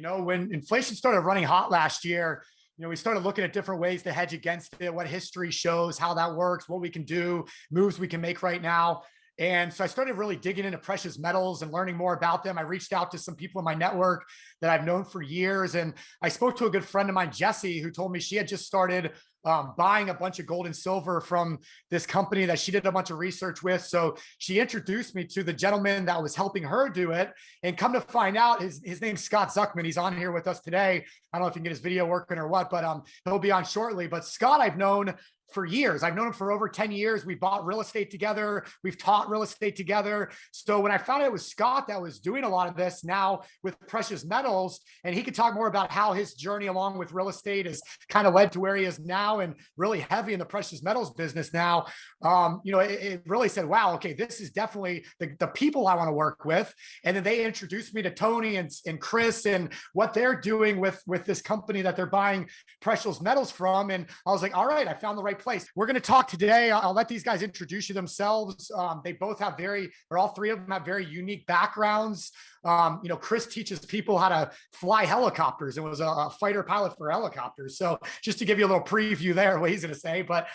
when inflation started running hot last year, we started looking at different ways to hedge against it, what history shows, how that works, what we can do, moves we can make right now. And so I started really digging into precious metals and learning more about them. I reached out to some people in my network that I've known for years. And I spoke to a good friend of mine, Jessie, who told me she had just started buying a bunch of gold and silver from this company that she did a bunch of research with. So she introduced me to the gentleman that was helping her do it. And come to find out, his name's Scott Zuckman. He's on here with us today. I don't know if you can get his video working or what, but he'll be on shortly. But Scott, I've known for years. I've known him for over 10 years. We bought real estate together. We've taught real estate together. So when I found out it was Scott that was doing a lot of this now with precious metals, and he could talk more about how his journey along with real estate has kind of led to where he is now and really heavy in the precious metals business now, it really said, wow, okay, this is definitely the people I want to work with. And then they introduced me to Tony and Chris and what they're doing with this company that they're buying precious metals from. And I was like, all right, I found the right place. We're going to talk today. I'll let these guys introduce you themselves. They both have all three of them have very unique backgrounds. Chris teaches people how to fly helicopters and was a fighter pilot for helicopters. So just to give you a little preview there, what he's going to say, but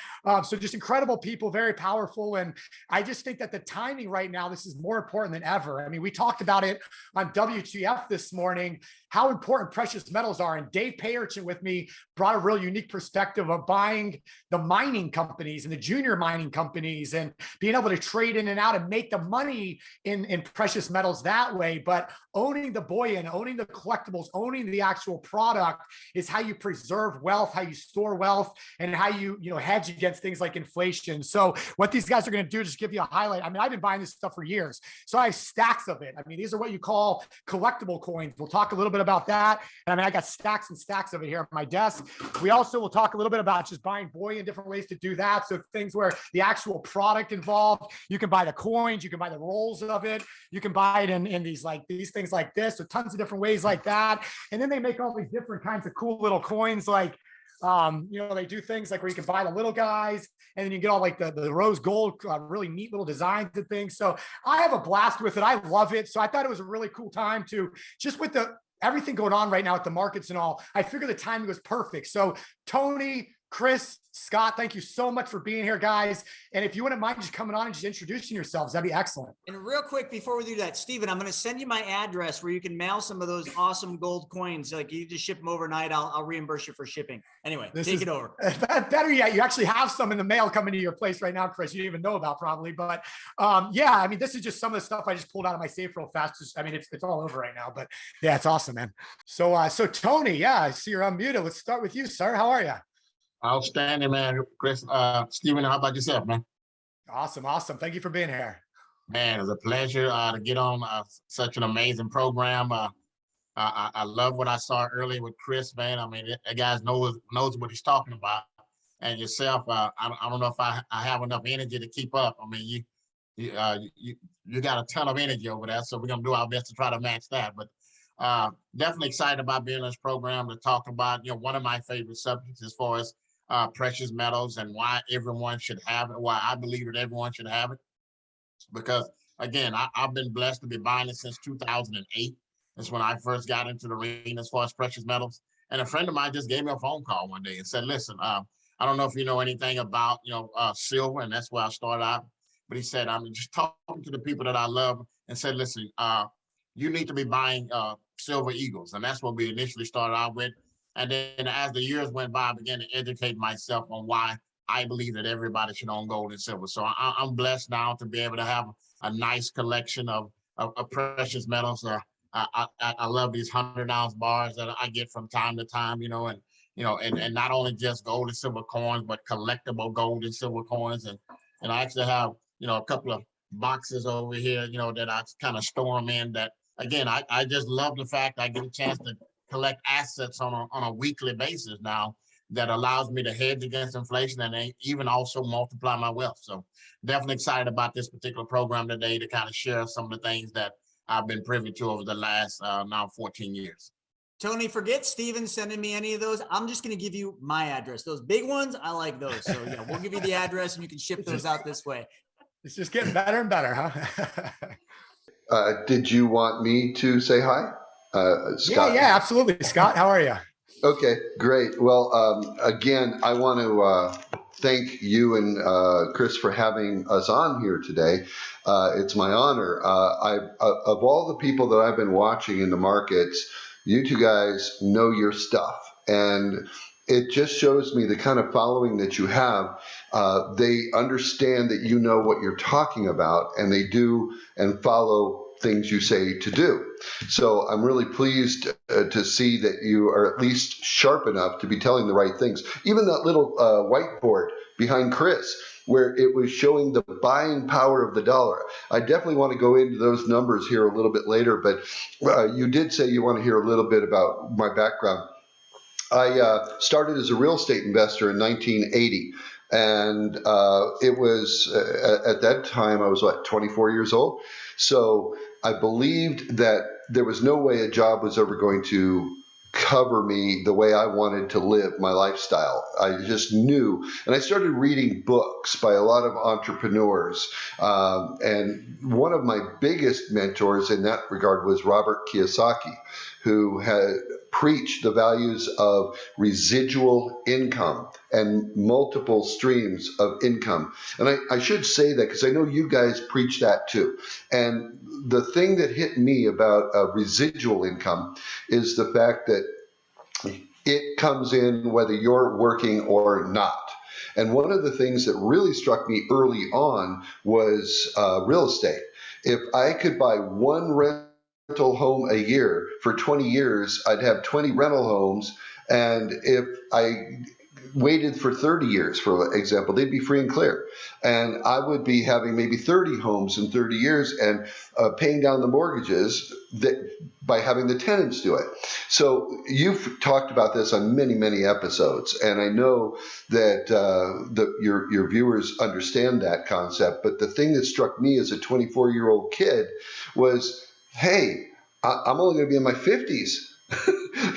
so just incredible people, very powerful. And I just think that the timing right now, this is more important than ever. I mean, we talked about it on WTF this morning, how important precious metals are. And Dave Payerchin with me brought a real unique perspective of buying the mining companies and the junior mining companies and being able to trade in and out and make the money in precious metals that way. But owning the bullion, owning the collectibles, owning the actual product is how you preserve wealth, how you store wealth, and how you hedge against things like inflation. So what these guys are going to do is just give you a highlight. I mean, I've been buying this stuff for years, so I have stacks of it. I mean, these are what you call collectible coins. We'll talk a little bit about that. And I mean, I got stacks and stacks of it here on my desk. We also will talk a little bit about just buying bullion, different ways to do that. So things where the actual product involved, you can buy the coins, you can buy the rolls of it, you can buy it in these things like this. So tons of different ways like that. And then they make all these different kinds of cool little coins like they do things like where you can buy the little guys and then you get all like the rose gold, really neat little designs and things. So I have a blast with it. I love it. So I thought it was a really cool time to just with everything going on right now with the markets and all, I figured the timing was perfect. So Tony, Chris, Scott, thank you so much for being here, guys. And if you wouldn't mind just coming on and just introducing yourselves, that'd be excellent. And real quick, before we do that, Stephen, I'm going to send you my address where you can mail some of those awesome gold coins. Like you just ship them overnight. I'll reimburse you for shipping. Anyway, take it over. Better yet, you actually have some in the mail coming to your place right now, Chris. You didn't even know about probably, but yeah, I mean, this is just some of the stuff I just pulled out of my safe real fast. I mean, it's all over right now, but yeah, it's awesome, man. So Tony, yeah, I see you're unmuted. Let's start with you, sir. How are you? Outstanding, man. Chris, Stephen, how about yourself, man? Awesome. Thank you for being here. Man, it's a pleasure to get on such an amazing program. I love what I saw earlier with Chris, man. I mean, that guy knows what he's talking about. And yourself, I don't know if I have enough energy to keep up. I mean, you got a ton of energy over there, so we're gonna do our best to try to match that. But definitely excited about being in this program to talk about one of my favorite subjects as far as precious metals and why everyone should have it, why I believe that everyone should have it. Because again, I've been blessed to be buying it since 2008. That's when I first got into the arena as far as precious metals. And a friend of mine just gave me a phone call one day and said, listen, I don't know if you know anything about, silver, and that's where I started out. But he said, I'm just talking to the people that I love and said, listen, you need to be buying silver eagles. And that's what we initially started out with. And then as the years went by, I began to educate myself on why I believe that everybody should own gold and silver. So I'm blessed now to be able to have a nice collection of precious metals. I love these 100-ounce bars that I get from time to time, and not only just gold and silver coins, but collectible gold and silver coins. And I actually have, a couple of boxes over here, that I kind of store them in that, again, I just love the fact I get a chance to collect assets on a weekly basis now that allows me to hedge against inflation and even also multiply my wealth. So definitely excited about this particular program today to kind of share some of the things that I've been privy to over the last now 14 years. Tony, forget Steven sending me any of those. I'm just going to give you my address. Those big ones, I like those. So yeah, we'll give you the address and you can ship those out this way. It's just getting better and better, huh? Did you want me to say hi? Yeah, Scott? yeah, absolutely. Scott, how are you? Okay, great. Well, again, I want to thank you and Chris for having us on here today. It's my honor. Of all the people that I've been watching in the markets, you two guys know your stuff, and it just shows me the kind of following that you have. They understand that you know what you're talking about, and they do and follow things you say to do. So I'm really pleased to see that you are at least sharp enough to be telling the right things. Even that little whiteboard behind Chris, where it was showing the buying power of the dollar. I definitely want to go into those numbers here a little bit later, but you did say you want to hear a little bit about my background. I started as a real estate investor in 1980. And it was at that time, I was 24 years old. So I believed that there was no way a job was ever going to cover me the way I wanted to live my lifestyle. I just knew. And I started reading books by a lot of entrepreneurs. And one of my biggest mentors in that regard was Robert Kiyosaki, who had preached the values of residual income and multiple streams of income. And I should say that because I know you guys preach that too. And the thing that hit me about residual income is the fact that it comes in whether you're working or not. And one of the things that really struck me early on was real estate. If I could buy one rental home a year for 20 years, I'd have 20 rental homes. And if I waited for 30 years, for example, they'd be free and clear. And I would be having maybe 30 homes in 30 years and paying down the mortgages by having the tenants do it. So you've talked about this on many, many episodes, and I know that your viewers understand that concept. But the thing that struck me as a 24-year-old kid was, hey, I'm only going to be in my 50s.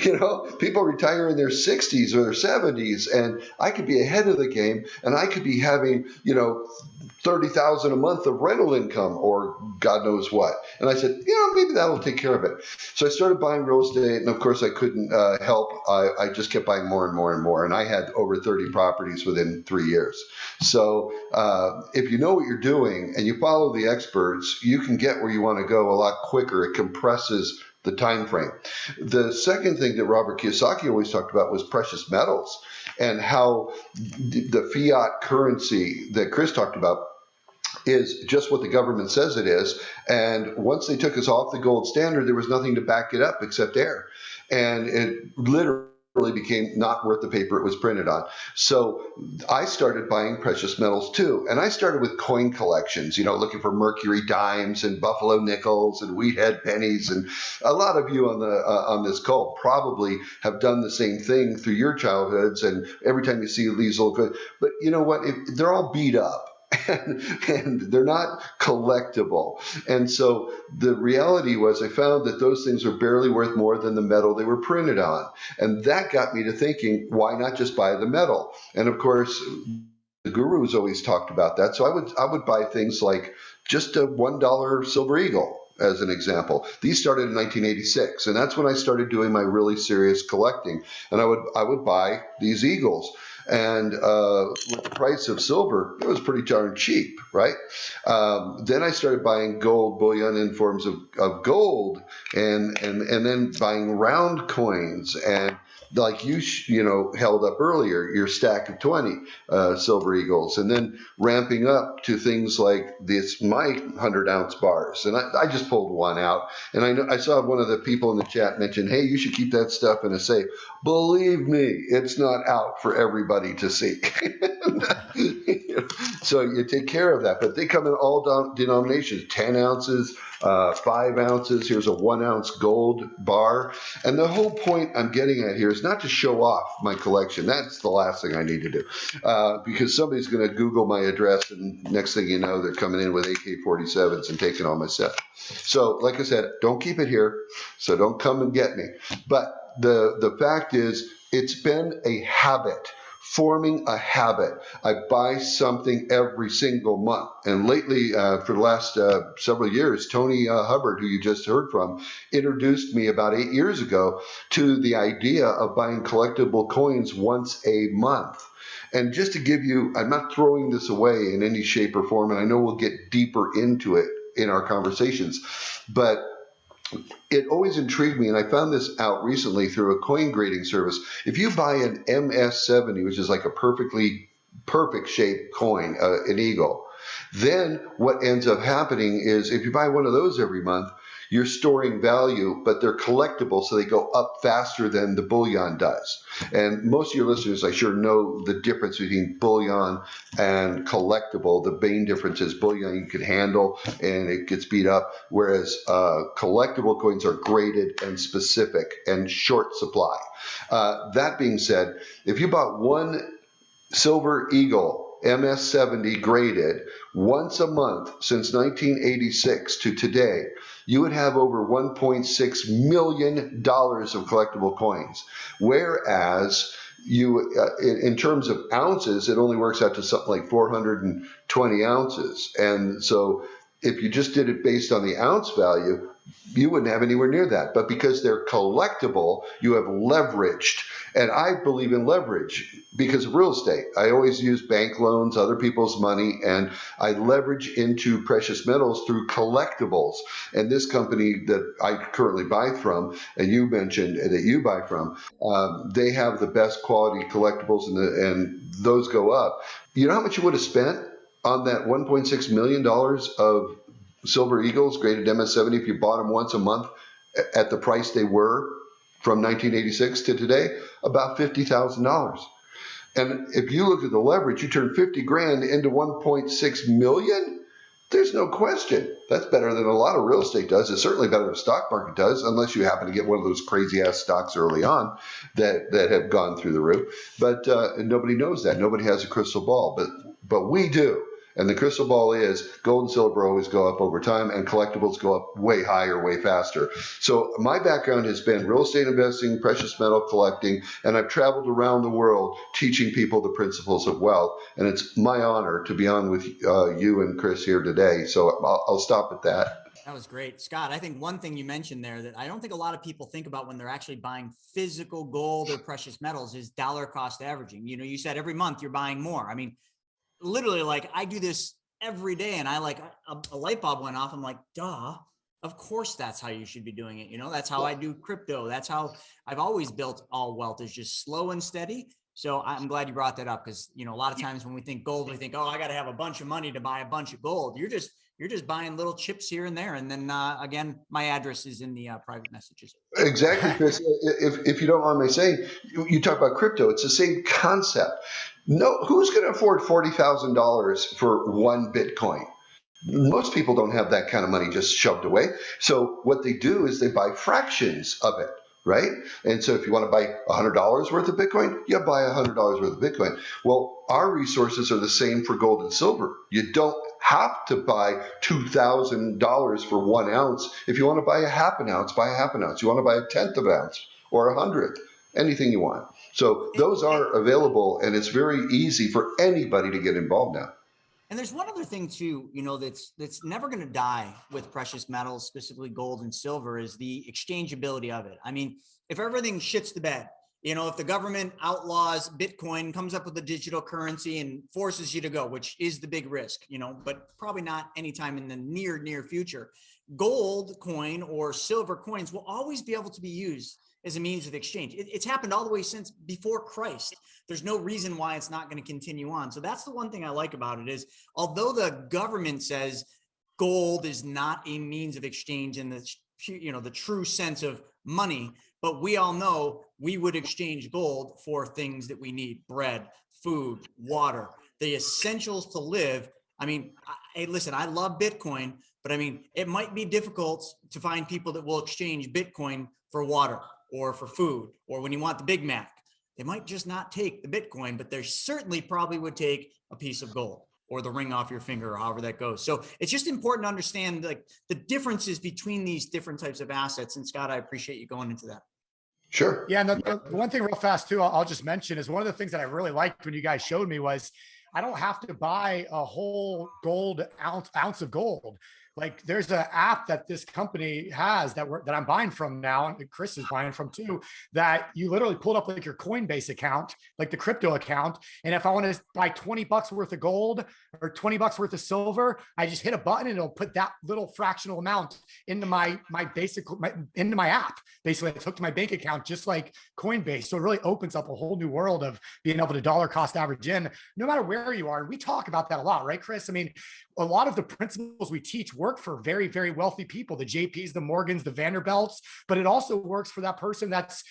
You know, people retire in their 60s or their 70s, and I could be ahead of the game, and I could be having, $30,000 a month of rental income or God knows what. And I said, maybe that'll take care of it. So I started buying real estate, and of course I couldn't help. I just kept buying more and more and more, and I had over 30 properties within 3 years. So if you know what you're doing and you follow the experts, you can get where you want to go a lot quicker. It compresses the time frame. The second thing that Robert Kiyosaki always talked about was precious metals, and how the fiat currency that Chris talked about is just what the government says it is. And once they took us off the gold standard, there was nothing to back it up except air. And it literally became not worth the paper it was printed on. So I started buying precious metals too. And I started with coin collections, looking for mercury dimes and buffalo nickels and wheat head pennies. And a lot of you on this call probably have done the same thing through your childhoods. And every time you see these little coins, but you know what? They're all beat up. And they're not collectible. And so the reality was I found that those things are barely worth more than the metal they were printed on. And that got me to thinking, why not just buy the metal? And of course, the gurus always talked about that. So I would buy things like just a $1 silver eagle, as an example. These started in 1986, and that's when I started doing my really serious collecting. And I would buy these eagles. And with the price of silver, it was pretty darn cheap, right? Then I started buying gold bullion in forms of gold, and then buying round coins, and like you held up earlier, your stack of 20 silver eagles, and then ramping up to things like my 100-ounce bars. And I just pulled one out, and I saw one of the people in the chat mention, hey, you should keep that stuff in a safe. Believe me, it's not out for everybody to see. So you take care of that. But they come in all denominations, 10 ounces, 5 ounces. Here's a 1-ounce gold bar. And the whole point I'm getting at here is not to show off my collection. That's the last thing I need to do. Because somebody's going to Google my address, and next thing you know, they're coming in with AK-47s and taking all my stuff. So like I said, don't keep it here. So don't come and get me. But the fact is, it's been a habit forming a habit. I buy something every single month. And lately, for the last several years, Tony Hubbard, who you just heard from, introduced me about 8 years ago to the idea of buying collectible coins once a month. And just to give you, I'm not throwing this away in any shape or form, and I know we'll get deeper into it in our conversations, but it always intrigued me, and I found this out recently through a coin grading service. If you buy an MS70, which is like a perfect shaped coin, an eagle, then what ends up happening is if you buy one of those every month, you're storing value, but they're collectible, so they go up faster than the bullion does. And most of your listeners, I sure know the difference between bullion and collectible. The main difference is bullion you can handle and it gets beat up, whereas collectible coins are graded and specific and short supply. That being said, if you bought one Silver Eagle MS70 graded once a month since 1986 to today, you would have over $1.6 million of collectible coins. Whereas you, in terms of ounces, it only works out to something like 420 ounces. And so if you just did it based on the ounce value, you wouldn't have anywhere near that. But because they're collectible, you have leveraged. And I believe in leverage because of real estate. I always use bank loans, other people's money, and I leverage into precious metals through collectibles. And this company that I currently buy from, and you mentioned that you buy from, they have the best quality collectibles, and those go up. You know how much you would have spent on that $1.6 million of Silver Eagles graded MS70 if you bought them once a month at the price they were from 1986 to today? About $50,000. And if you look at the leverage, you turn 50 grand into 1.6 million. There's no question. That's better than a lot of real estate does. It's certainly better than the stock market does, unless you happen to get one of those crazy ass stocks early on that have gone through the roof. But nobody knows that. Nobody has a crystal ball, but we do. And the crystal ball is gold and silver always go up over time, and collectibles go up way higher, way faster. So my background has been real estate investing, precious metal collecting, and I've traveled around the world teaching people the principles of wealth. And it's my honor to be on with you and Chris here today. So I'll stop at that. That was great. Scott, I think one thing you mentioned there that I don't think a lot of people think about when they're actually buying physical gold or precious metals is dollar cost averaging. You know, you said every month you're buying more. I mean, literally, like, I do this every day, and I like a light bulb went off. I'm like, duh, of course that's how you should be doing it. You know, that's how I do crypto. That's how I've always built all wealth, is just slow and steady. So I'm glad you brought that up, because, you know, a lot of times when we think gold, we think, oh, I got to have a bunch of money to buy a bunch of gold. You're just buying little chips here and there. And then again, my address is in the private messages. Exactly, Chris. If you don't mind me saying, you talk about crypto, it's the same concept. No, who's going to afford $40,000 for one Bitcoin? Most people don't have that kind of money just shoved away. So what they do is they buy fractions of it, right? And so if you want to buy $100 worth of Bitcoin, you buy $100 worth of Bitcoin. Well, our resources are the same for gold and silver. You don't have to buy $2,000 for 1 ounce. If you want to buy a half an ounce, buy a half an ounce. You want to buy a tenth of an ounce or 100th, anything you want. So those are available, and it's very easy for anybody to get involved now. And there's one other thing too, you know, that's never going to die with precious metals, specifically gold and silver, is the exchangeability of it. I mean, if everything shits the bed, you know, if the government outlaws Bitcoin, comes up with a digital currency and forces you to go, which is the big risk, you know, but probably not anytime in the near future, gold coin or silver coins will always be able to be used as a means of exchange. It's happened all the way since before Christ. There's no reason why it's not going to continue on. So that's the one thing I like about it is, although the government says gold is not a means of exchange in the, you know, the true sense of money, but we all know we would exchange gold for things that we need: bread, food, water, the essentials to live. I mean, hey, listen, I love Bitcoin, but I mean, it might be difficult to find people that will exchange Bitcoin for water or for food, or when you want the Big Mac, they might just not take the Bitcoin, but they certainly probably would take a piece of gold or the ring off your finger, or however that goes. So it's just important to understand like the differences between these different types of assets. And Scott, I appreciate you going into that. Sure. Yeah, and the one thing real fast too, I'll just mention is one of the things that I really liked when you guys showed me was I don't have to buy a whole gold ounce of gold. Like there's an app that this company has that I'm buying from now, and Chris is buying from too. That you literally pulled up like your Coinbase account, like the crypto account, and if I want to buy $20 worth of gold or $20 worth of silver, I just hit a button and it'll put that little fractional amount into my into my app. Basically, it's hooked to my bank account, just like Coinbase. So it really opens up a whole new world of being able to dollar cost average in, no matter where you are. And we talk about that a lot, right, Chris? I mean, a lot of the principles we teach work for very, very wealthy people, the JPs, the Morgans, the Vanderbilts, but it also works for that person that's,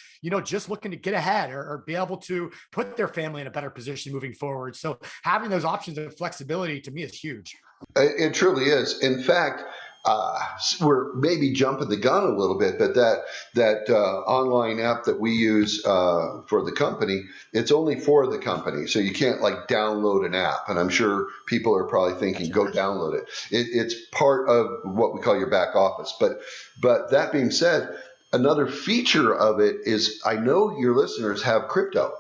just looking to get ahead or be able to put their family in a better position moving forward. So having those options of flexibility to me is huge. It truly is. In fact, we're maybe jumping the gun a little bit, but that online app that we use for the company, it's only for the company, so you can't like download an app. And I'm sure people are probably thinking, go download it. It's part of what we call your back office. But that being said, another feature of it is I know your listeners have crypto.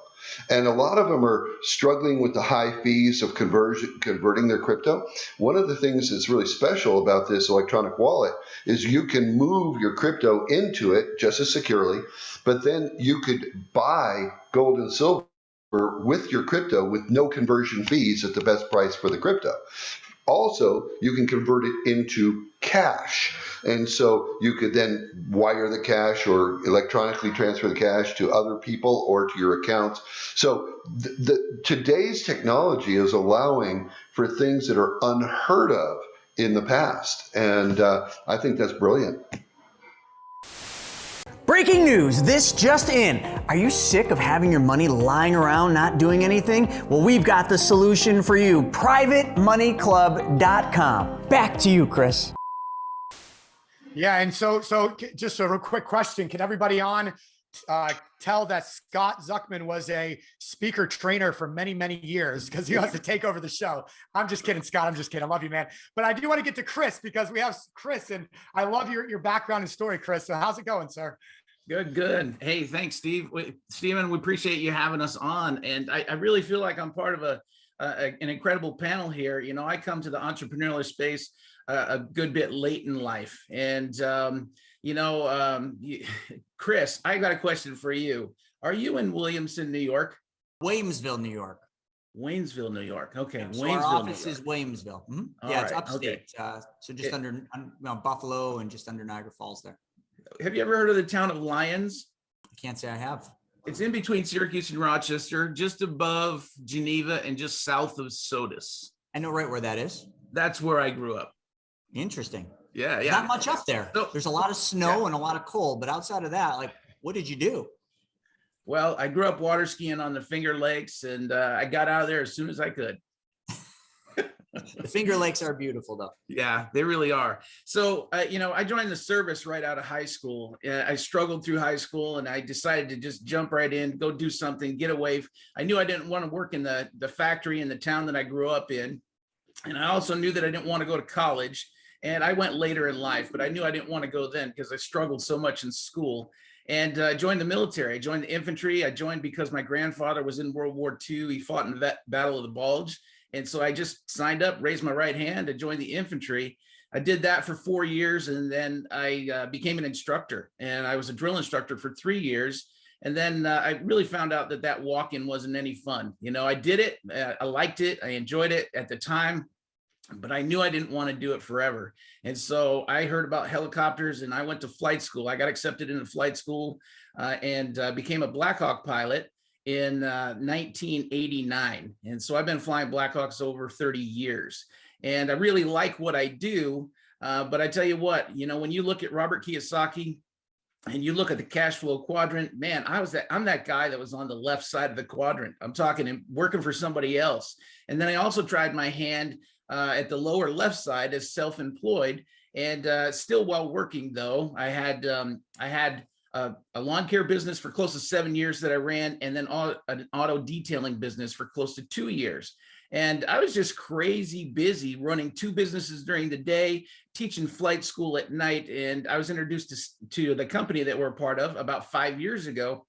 And a lot of them are struggling with the high fees of converting their crypto. One of the things that's really special about this electronic wallet is you can move your crypto into it just as securely, but then you could buy gold and silver with your crypto with no conversion fees at the best price for the crypto. Also, you can convert it into cash. And so you could then wire the cash or electronically transfer the cash to other people or to your accounts. So today's technology is allowing for things that are unheard of in the past. And I think that's brilliant. Breaking news, this just in. Are you sick of having your money lying around not doing anything? Well, we've got the solution for you. PrivateMoneyClub.com. Back to you, Chris. Yeah, and so just a real quick question. Can everybody on tell that Scott Zuckman was a speaker trainer for many, many years because he wants to take over the show? I'm just kidding, Scott. I'm just kidding. I love you, man. But I do want to get to Chris because we have Chris, and I love your background and story, Chris. So how's it going, sir? Good. Hey, thanks, Stephen, we appreciate you having us on. And I really feel like I'm part of an incredible panel here. I come to the entrepreneurial space a good bit late in life. And, Chris, I got a question for you. Are you in Williamson, New York? Waynesville, New York. Waynesville, New York. Okay. So Waynesville, our office is Waynesville. Mm-hmm. Yeah, it's upstate. Okay. So just under Buffalo and just under Niagara Falls there. Have you ever heard of the town of Lyons? I can't say I have. It's in between Syracuse and Rochester, just above Geneva and just south of Sodus. I know right where that is. That's where I grew up. Interesting. Yeah. Not much up there. So, there's a lot of snow and a lot of cold, but outside of that, like, what did you do? Well, I grew up water skiing on the Finger Lakes, and I got out of there as soon as I could. The Finger Lakes are beautiful, though. Yeah, they really are. So, I joined the service right out of high school. I struggled through high school, and I decided to just jump right in, go do something, get away. I knew I didn't want to work in the factory in the town that I grew up in. And I also knew that I didn't want to go to college. And I went later in life, but I knew I didn't want to go then because I struggled so much in school. And I joined the military. I joined the infantry. I joined because my grandfather was in World War II. He fought in the Battle of the Bulge. And so I just signed up, raised my right hand, and joined the infantry. I did that for 4 years, and then I became an instructor. And I was a drill instructor for 3 years. And then I really found out that walk-in wasn't any fun. I did it. I liked it. I enjoyed it at the time, but I knew I didn't want to do it forever. And so I heard about helicopters, and I went to flight school. I got accepted into flight school and became a Black Hawk pilot in 1989. And so I've been flying Black Hawks over 30 years. And I really like what I do. But I tell you what, when you look at Robert Kiyosaki and you look at the cash flow quadrant, man, I'm that guy that was on the left side of the quadrant. I'm talking working for somebody else. And then I also tried my hand at the lower left side as self-employed, and still while working though, I had a lawn care business for close to 7 years that I ran, and then an auto detailing business for close to 2 years. And I was just crazy busy running 2 businesses during the day, teaching flight school at night. And I was introduced to the company that we're a part of about 5 years ago.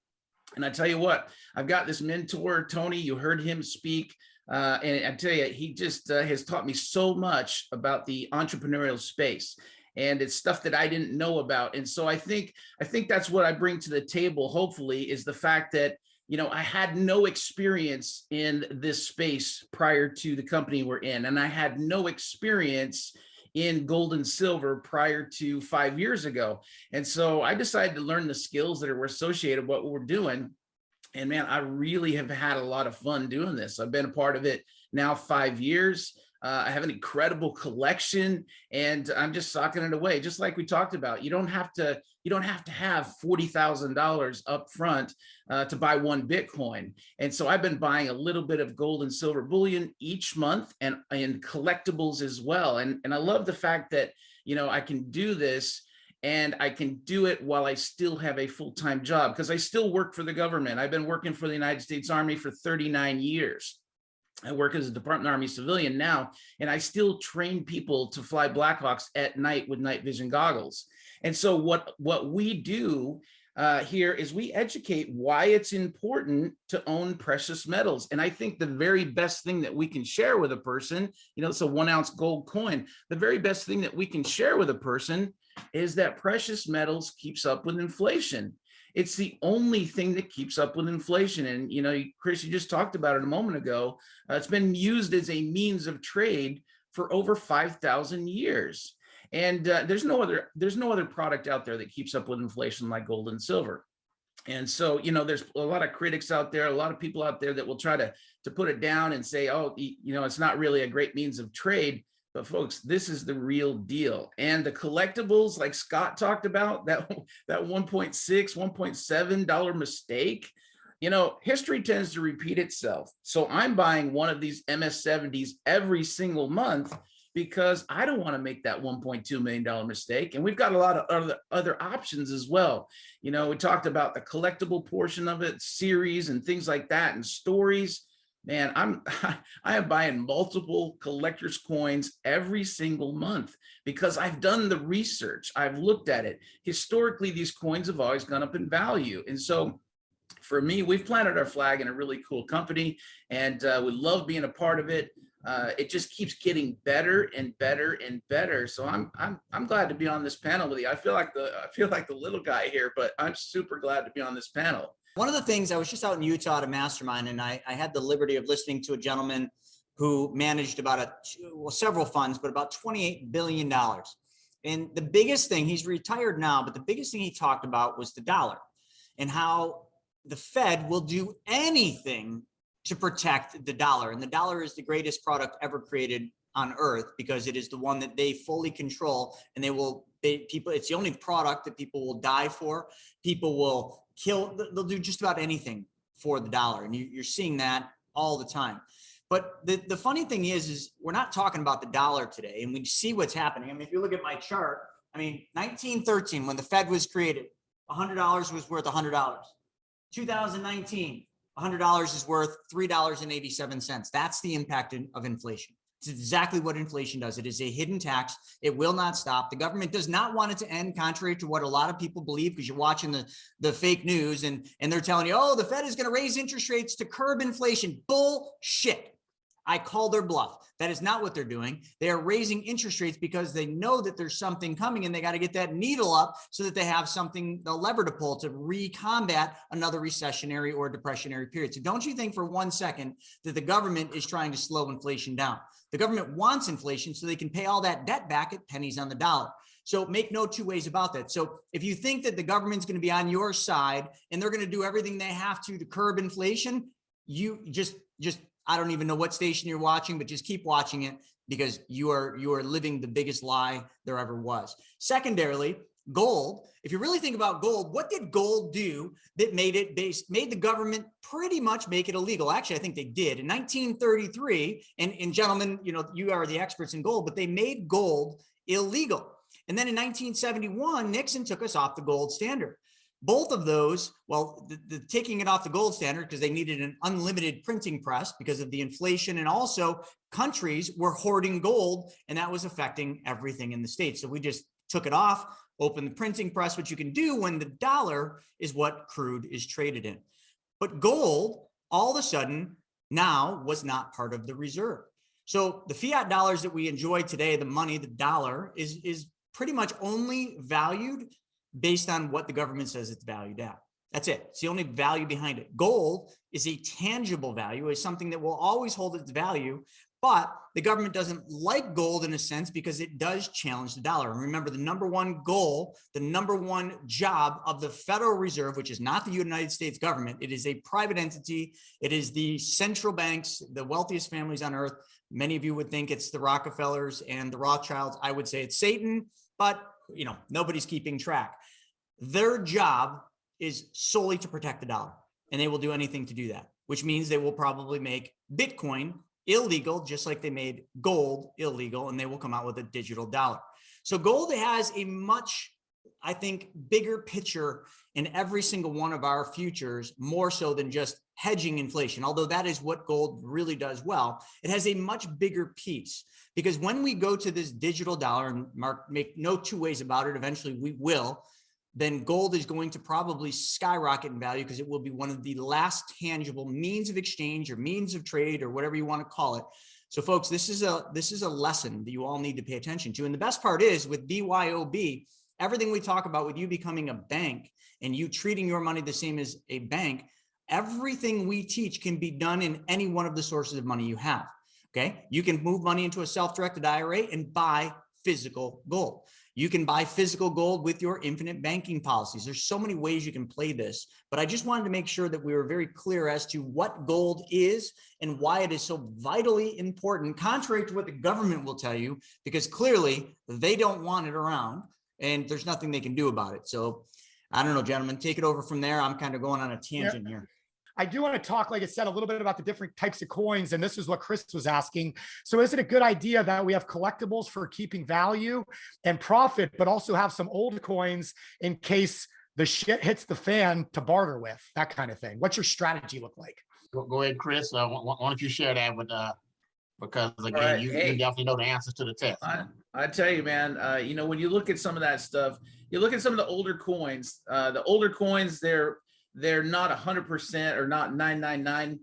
And I tell you what, I've got this mentor, Tony. You heard him speak. And I tell you, he just has taught me so much about the entrepreneurial space. And it's stuff that I didn't know about. And so I think that's what I bring to the table, hopefully, is the fact that, you know, I had no experience in this space prior to the company we're in. And I had no experience in gold and silver prior to 5 years ago. And so I decided to learn the skills that are associated with what we're doing. And man, I really have had a lot of fun doing this. I've been a part of it now 5 years. I have an incredible collection, and I'm just socking it away. Just like we talked about, you don't have to have $40,000 up front to buy 1 Bitcoin. And so I've been buying a little bit of gold and silver bullion each month, and collectibles as well. And I love the fact that, you know, I can do this, and I can do it while I still have a full-time job, because I still work for the government. I've been working for the United States Army for 39 years. I work as a Department of Army civilian now, and I still train people to fly Blackhawks at night with night vision goggles. And so what we do here is we educate why it's important to own precious metals. And I think the very best thing that we can share with a person, you know, it's a 1 ounce gold coin. The very best thing that we can share with a person is that precious metals keeps up with inflation. It's the only thing that keeps up with inflation. And, you know, Chris, you just talked about it a moment ago. It's been used as a means of trade for over 5,000 years. And there's no other product out there that keeps up with inflation like gold and silver. And so, you know, there's a lot of critics out there, a lot of people out there that will try to put it down and say, oh, you know, it's not really a great means of trade. But folks, this is the real deal. And the collectibles, like Scott talked about, that $1.6, $1.7 mistake, you know, history tends to repeat itself. So I'm buying one of these MS-70s every single month because I don't want to make that $1.2 million mistake. And we've got a lot of other options as well. You know, we talked about the collectible portion of it, series and things like that, and stories. Man, I am buying multiple collector's coins every single month because I've done the research. I've looked at it. Historically, these coins have always gone up in value. And so for me, we've planted our flag in a really cool company, and we love being a part of it. It just keeps getting better and better and better. So I'm glad to be on this panel with you. I feel like the little guy here, but I'm super glad to be on this panel. One of the things, I was just out in Utah at a mastermind, and I had the liberty of listening to a gentleman who managed about several funds, but about $28 billion. And the biggest thing, he's retired now, but the biggest thing he talked about was the dollar and how the Fed will do anything to protect the dollar. And the dollar is the greatest product ever created on earth because it is the one that they fully control, and it's the only product that people will die for. People will they'll do just about anything for the dollar. And you're seeing that all the time. But the funny thing is we're not talking about the dollar today, and we see what's happening. I mean, if you look at my chart, I mean, 1913, when the Fed was created, $100 was worth $100. 2019, $100 is worth $3.87. That's the impact of inflation. It's exactly what inflation does. It is a hidden tax. It will not stop. The government does not want it to end, contrary to what a lot of people believe, because you're watching the fake news and they're telling you, oh, the Fed is going to raise interest rates to curb inflation. Bullshit. I call their bluff. That is not what they're doing. They are raising interest rates because they know that there's something coming, and they got to get that needle up so that they have something, the lever to pull to recombat another recessionary or depressionary period. So don't you think for 1 second that the government is trying to slow inflation down. The government wants inflation so they can pay all that debt back at pennies on the dollar. So make no two ways about that. So if you think that the government's going to be on your side and they're going to do everything they have to curb inflation, you just I don't even know what station you're watching, but just keep watching it, because you are living the biggest lie there ever was. Secondarily, gold. If you really think about gold, what did gold do that made the government pretty much make it illegal? Actually, I think they did in 1933. And gentlemen, you know, you are the experts in gold, but they made gold illegal. And then in 1971, Nixon took us off the gold standard. Both of those, well, the taking it off the gold standard because they needed an unlimited printing press because of the inflation, and also countries were hoarding gold, and that was affecting everything in the States. So we just took it off, opened the printing press, which you can do when the dollar is what crude is traded in. But gold, all of a sudden, now was not part of the reserve. So the fiat dollars that we enjoy today, the money, the dollar, is pretty much only valued based on what the government says it's valued at. That's it. It's the only value behind it. Gold is a tangible value, is something that will always hold its value, but the government doesn't like gold in a sense because it does challenge the dollar. And remember, the number one goal, the number one job of the Federal Reserve, which is not the United States government, it is a private entity. It is the central banks, the wealthiest families on earth. Many of you would think it's the Rockefellers and the Rothschilds. I would say it's Satan, but nobody's keeping track. Their job is solely to protect the dollar, and they will do anything to do that, which means they will probably make Bitcoin illegal, just like they made gold illegal, and they will come out with a digital dollar. So gold has a much, I think, bigger picture in every single one of our futures, more so than just hedging inflation, although that is what gold really does well. It has a much bigger piece, because when we go to this digital dollar, and Mark, make no two ways about it, eventually we will, then gold is going to probably skyrocket in value because it will be one of the last tangible means of exchange or means of trade or whatever you want to call it. So folks, this is a lesson that you all need to pay attention to. And the best part is with BYOB, everything we talk about with you becoming a bank and you treating your money the same as a bank, everything we teach can be done in any one of the sources of money you have. Okay. You can move money into a self-directed IRA and buy physical gold. You can buy physical gold with your infinite banking policies. There's so many ways you can play this, but I just wanted to make sure that we were very clear as to what gold is and why it is so vitally important, contrary to what the government will tell you, because clearly they don't want it around and there's nothing they can do about it. So I don't know, gentlemen, take it over from there. I'm kind of going on a tangent here. I do want to talk, like I said, a little bit about the different types of coins. And this is what Chris was asking. So is it a good idea that we have collectibles for keeping value and profit, but also have some old coins in case the shit hits the fan to barter with, that kind of thing? What's your strategy look like? Go ahead, Chris. Why don't you share that with, because again, right, you hey. definitely know the answers to the test. I tell you, man, when you look at some of that stuff, you look at some of the older coins, they're not 100% or not 999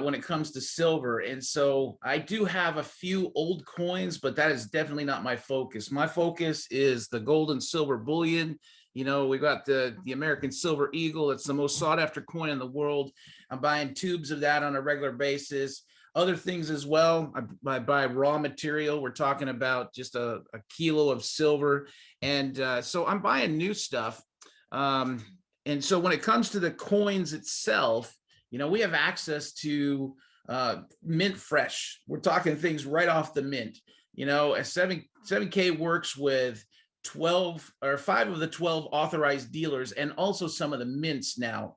when it comes to silver. And so I do have a few old coins, but that is definitely not my focus. My focus is the gold and silver bullion. We got the American Silver Eagle. It's the most sought after coin in the world. I'm buying tubes of that on a regular basis. Other things as well. I buy raw material. We're talking about just a kilo of silver. And so I'm buying new stuff. And so when it comes to the coins itself, we have access to mint fresh. We're talking things right off the mint. A 7K works with 5 of the 12 authorized dealers and also some of the mints now.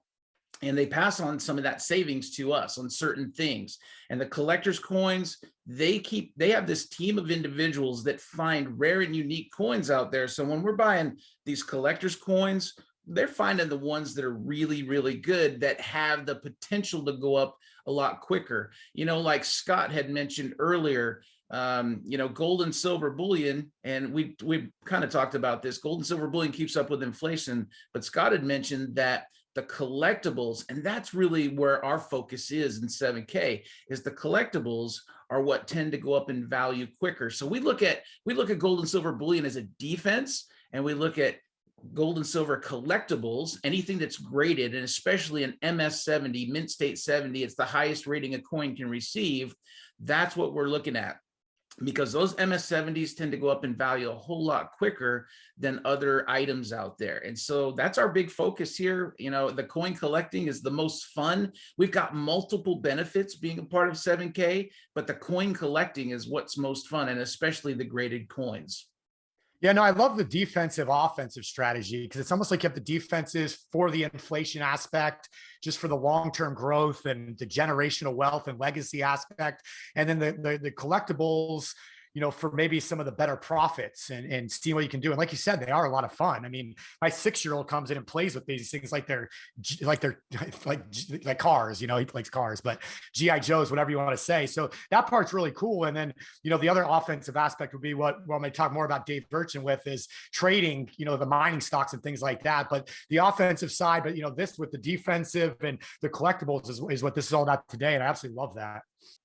And they pass on some of that savings to us on certain things. And the collector's coins, they have this team of individuals that find rare and unique coins out there. So when we're buying these collector's coins, they're finding the ones that are really, really good, that have the potential to go up a lot quicker. Like Scott had mentioned earlier, gold and silver bullion, and we kind of talked about this. Gold and silver bullion keeps up with inflation, but Scott had mentioned that the collectibles, and that's really where our focus is in 7K, is the collectibles are what tend to go up in value quicker. So we look at gold and silver bullion as a defense, and we look at gold and silver collectibles, anything that's graded, and especially an MS70, Mint State 70, it's the highest rating a coin can receive. That's what we're looking at, because those MS70s tend to go up in value a whole lot quicker than other items out there. And so that's our big focus here. The coin collecting is the most fun. We've got multiple benefits being a part of 7K, but the coin collecting is what's most fun, and especially the graded coins. Yeah, no, I love the defensive offensive strategy, because it's almost like you have the defenses for the inflation aspect, just for the long-term growth and the generational wealth and legacy aspect. And then the collectibles, for maybe some of the better profits and see what you can do. And like you said, they are a lot of fun. I mean, my 6-year-old comes in and plays with these things like they're like cars, he likes cars, but GI Joes, whatever you want to say. So that part's really cool. And then, the other offensive aspect would be what I'm going to talk more about Dave Burchin with is trading, the mining stocks and things like that. But the offensive side, but this with the defensive and the collectibles is what this is all about today. And I absolutely love that.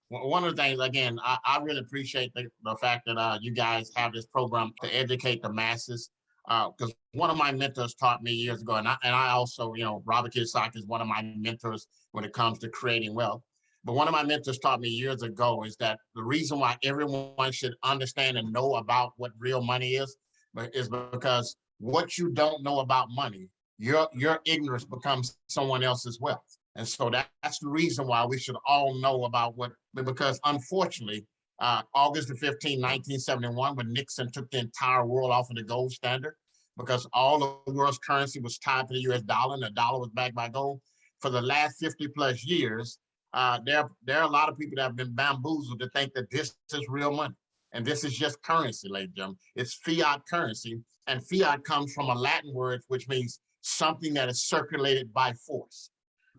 Well, one of the things, again, I really appreciate the fact that you guys have this program to educate the masses. Because one of my mentors taught me years ago, and I also, Robert Kiyosaki is one of my mentors when it comes to creating wealth. But one of my mentors taught me years ago is that the reason why everyone should understand and know about what real money is because what you don't know about money, your ignorance becomes someone else's wealth. And so that's the reason why we should all know about because unfortunately, August the 15th, 1971, when Nixon took the entire world off of the gold standard, because all of the world's currency was tied to the US dollar and the dollar was backed by gold. For the last 50 plus years, there are a lot of people that have been bamboozled to think that this is real money. And this is just currency, ladies and gentlemen. It's fiat currency. And fiat comes from a Latin word, which means something that is circulated by force.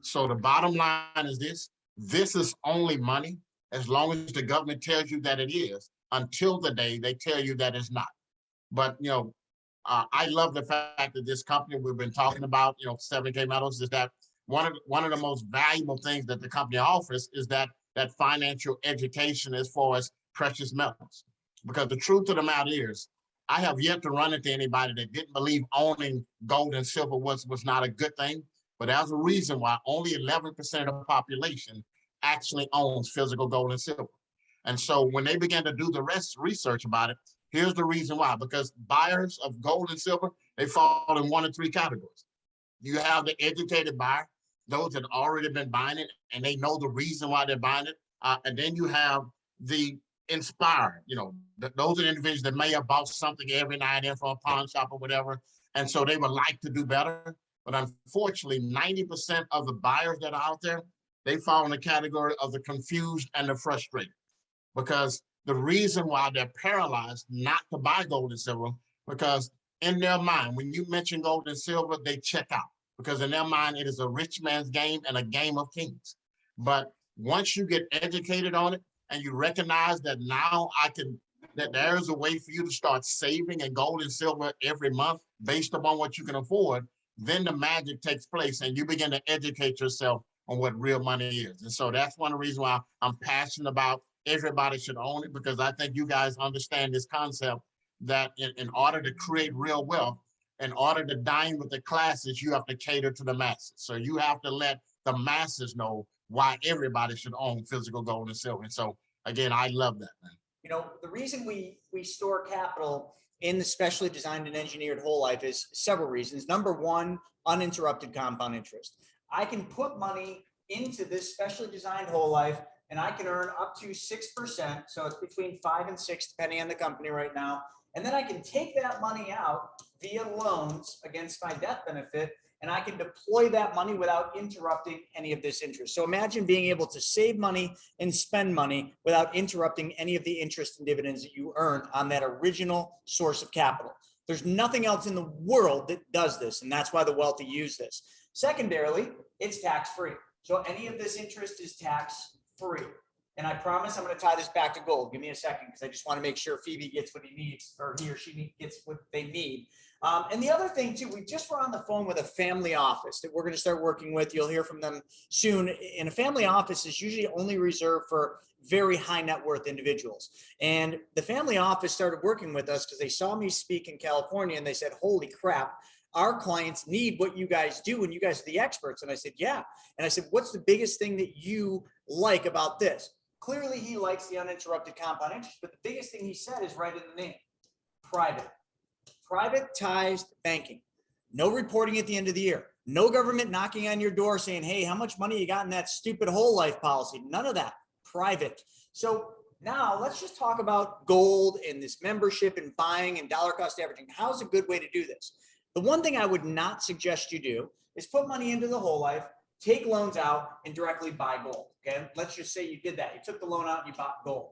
So the bottom line is this is only money as long as the government tells you that it is, until the day they tell you that it's not. But, I love the fact that this company we've been talking about, 70K Metals, is that one of the most valuable things that the company offers is that financial education as far as precious metals. Because the truth of the matter is, I have yet to run into anybody that didn't believe owning gold and silver was not a good thing. But there's a reason why only 11% of the population actually owns physical gold and silver. And so when they began to do the research about it, here's the reason why. Because buyers of gold and silver, they fall in one of three categories. You have the educated buyer, those that already been buying it, and they know the reason why they're buying it. And then you have the inspired, those are the individuals that may have bought something every now and then from a pawn shop or whatever. And so they would like to do better. But unfortunately, 90% of the buyers that are out there, they fall in the category of the confused and the frustrated. Because the reason why they're paralyzed not to buy gold and silver, because in their mind, when you mention gold and silver, they check out. Because in their mind, it is a rich man's game and a game of kings. But once you get educated on it and you recognize that now that there is a way for you to start saving in gold and silver every month based upon what you can afford, then the magic takes place and you begin to educate yourself on what real money is. And so that's one of the reasons why I'm passionate about everybody should own it, because I think you guys understand this concept that in order to create real wealth, in order to dine with the classes, you have to cater to the masses. So you have to let the masses know why everybody should own physical gold and silver. And so again, I love that, man. The reason we store capital in the specially designed and engineered whole life is several reasons. Number one, uninterrupted compound interest. I can put money into this specially designed whole life and I can earn up to 6%. So it's between 5 and 6, depending on the company right now. And then I can take that money out via loans against my death benefit, and I can deploy that money without interrupting any of this interest. So imagine being able to save money and spend money without interrupting any of the interest and dividends that you earn on that original source of capital. There's nothing else in the world that does this, and that's why the wealthy use this. Secondarily, it's tax-free. So any of this interest is tax-free. And I promise I'm going to tie this back to gold. Give me a second, because I just want to make sure Phoebe gets what he needs, or he or she gets what they need. And the other thing too, we just were on the phone with a family office that we're going to start working with. You'll hear from them soon. And a family office is usually only reserved for very high net worth individuals. And the family office started working with us because they saw me speak in California and they said, holy crap, our clients need what you guys do and you guys are the experts. And I said, yeah. And I said, what's the biggest thing that you like about this? Clearly, he likes the uninterrupted compound interest, but the biggest thing he said is right in the name: private. Privatized banking. No reporting at the end of the year. No government knocking on your door saying, hey, how much money you got in that stupid whole life policy? None of that. Private. So now let's just talk about gold and this membership and buying and dollar cost averaging. How's a good way to do this? The one thing I would not suggest you do is put money into the whole life, take loans out, and directly buy gold. Okay, let's just say you did that. You took the loan out and you bought gold.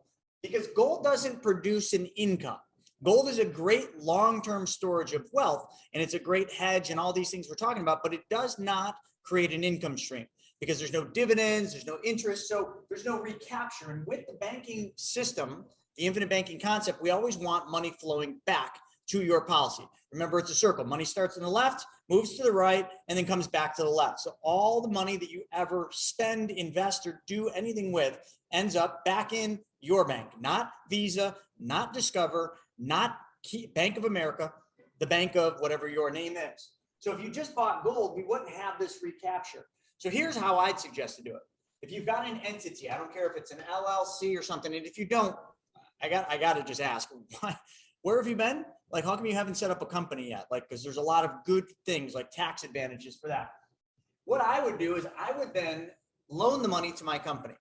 because gold doesn't produce an income. Gold is a great long-term storage of wealth, and it's a great hedge and all these things we're talking about, but it does not create an income stream because there's no dividends, there's no interest, so there's no recapture. And with the banking system, the infinite banking concept, we always want money flowing back to your policy. Remember, it's a circle. Money starts on the left, moves to the right, and then comes back to the left. So all the money that you ever spend, invest, or do anything with ends up back in your bank, not Visa, not Discover, not Bank of America, the bank of whatever your name is. So if you just bought gold, we wouldn't have this recapture. So here's how I'd suggest to do it. If you've got an entity, I don't care if it's an LLC or something, and if you don't, I got to just ask, where have you been? Like, how come you haven't set up a company yet? Like, because there's a lot of good things like tax advantages for that. What I would do is I would then loan the money to my company.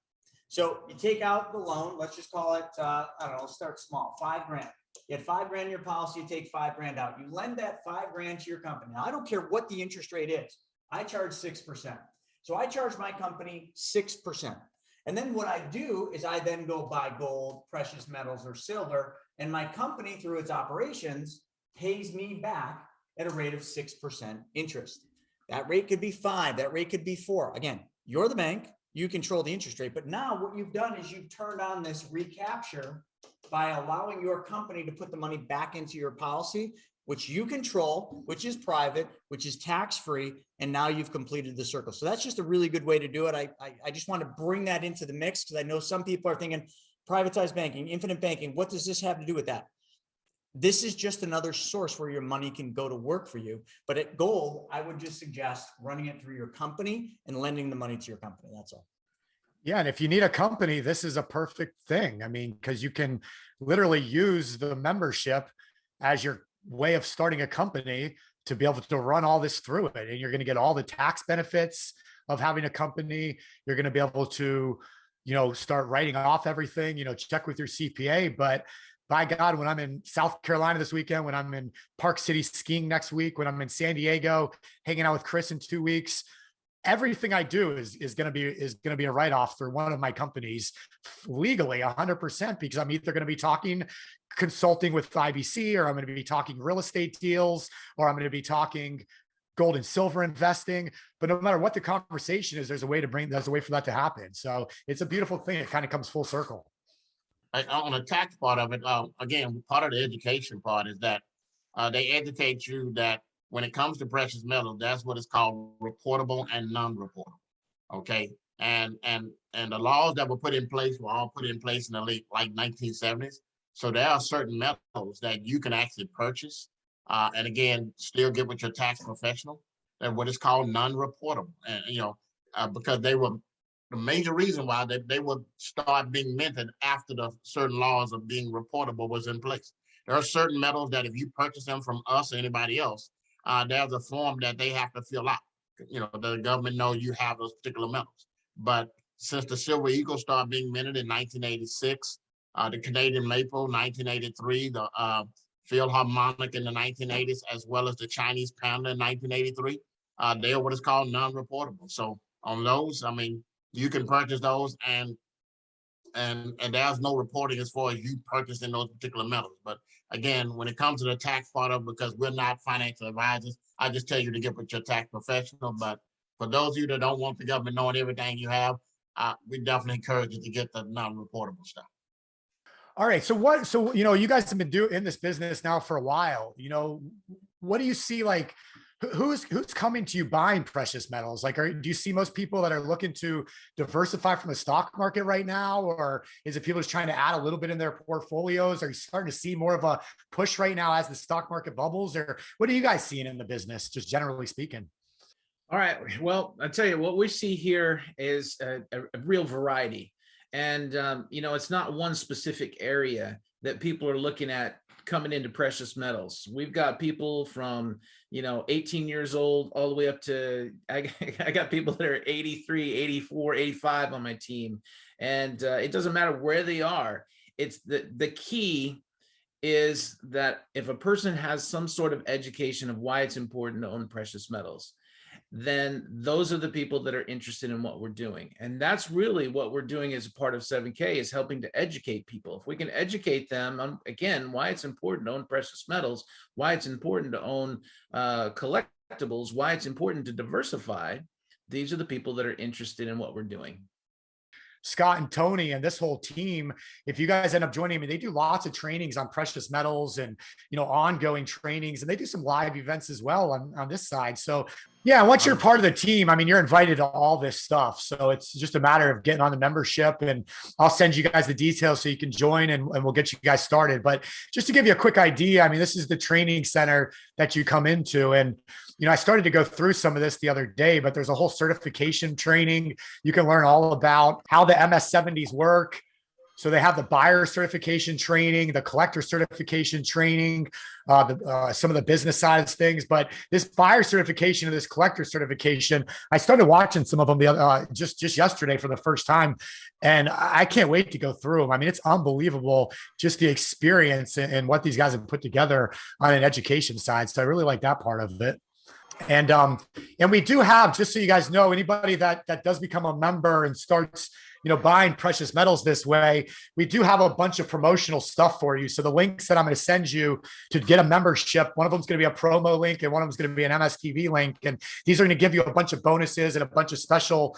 So you take out the loan, let's just call it, I don't know, start small, $5,000. You had $5,000 in your policy, you take $5,000 out. You lend that $5,000 to your company. Now, I don't care what the interest rate is. I charge 6%. So I charge my company 6%. And then what I do is I then go buy gold, precious metals, or silver, and my company, through its operations, pays me back at a rate of 6% interest. That rate could be 5, that rate could be 4. Again, you're the bank, you control the interest rate, but now what you've done is you've turned on this recapture by allowing your company to put the money back into your policy, which you control, which is private, which is tax-free, and now you've completed the circle. So that's just a really good way to do it. I just want to bring that into the mix because I know some people are thinking privatized banking, infinite banking, what does this have to do with that? This is just another source where your money can go to work for you. But at gold, I would just suggest running it through your company and lending the money to your company. That's all. Yeah. And if you need a company, this is a perfect thing. I mean, because you can literally use the membership as your way of starting a company to be able to run all this through it. And you're going to get all the tax benefits of having a company. You're going to be able to, start writing off everything, check with your CPA. But by God, when I'm in South Carolina this weekend, when I'm in Park City skiing next week, when I'm in San Diego, hanging out with Chris in 2 weeks, everything I do is going to be a write-off through one of my companies legally 100%, because I'm either going to be talking consulting with IBC, or I'm going to be talking real estate deals, or I'm going to be talking gold and silver investing. But no matter what the conversation is, there's a way for that to happen. So it's a beautiful thing. It kind of comes full circle. On the tax part of it, again, part of the education part is that they educate you that when it comes to precious metals, that's what is called reportable and non-reportable. Okay, and the laws that were put in place were all put in place in the late 1970s. So there are certain metals that you can actually purchase, and again, still get with your tax professional. That what is called non-reportable, and because they were the major reason why they would start being minted after the certain laws of being reportable was in place. There are certain metals that if you purchase them from us or anybody else, there's a form that they have to fill out. The government knows you have those particular metals. But since the Silver Eagle started being minted in 1986, the Canadian Maple 1983, the Philharmonic in the 1980s, as well as the Chinese Panda in 1983, they are what is called non-reportable. So on those, I mean, you can purchase those, and there's no reporting as far as you purchasing those particular metals. But again, when it comes to the tax part of it, because we're not financial advisors, I just tell you to get with your tax professional. But for those of you that don't want the government knowing everything you have, we definitely encourage you to get the non-reportable stuff. All right. So you guys have been in this business now for a while. What do you see, like, who's coming to you buying precious metals? Like, do you see most people that are looking to diversify from the stock market right now? Or is it people just trying to add a little bit in their portfolios? Are you starting to see more of a push right now as the stock market bubbles? Or what are you guys seeing in the business, just generally speaking? All right. Well, I'll tell you what we see here is a real variety. And, it's not one specific area that people are looking at coming into precious metals. We've got people from, 18 years old all the way up to, I got people that are 83, 84, 85 on my team. And it doesn't matter where they are. It's the key is that if a person has some sort of education of why it's important to own precious metals, then those are the people that are interested in what we're doing. And that's really what we're doing as a part of 7K, is helping to educate people. If we can educate them on, again, why it's important to own precious metals, why it's important to own collectibles, why it's important to diversify, these are the people that are interested in what we're doing. Scott and Tony and this whole team, if you guys end up joining me, they do lots of trainings on precious metals and, ongoing trainings, and they do some live events as well on this side. So yeah, once you're part of the team, I mean, you're invited to all this stuff. So it's just a matter of getting on the membership, and I'll send you guys the details so you can join, and we'll get you guys started. But just to give you a quick idea, I mean, this is the training center that you come into. And, I started to go through some of this the other day, but there's a whole certification training. You can learn all about how the MS-70s work. So they have the buyer certification training, the collector certification training, some of the business side of things. But this buyer certification and this collector certification, I started watching some of them just yesterday for the first time, and I can't wait to go through them. I mean, it's unbelievable, just the experience and what these guys have put together on an education side. So I really like that part of it. And we do have, just so you guys know, anybody that does become a member and starts buying precious metals this way, we do have a bunch of promotional stuff for you. So the links that I'm going to send you to get a membership, one of them is going to be a promo link, and one of them is going to be an MSTV link. And these are going to give you a bunch of bonuses and a bunch of special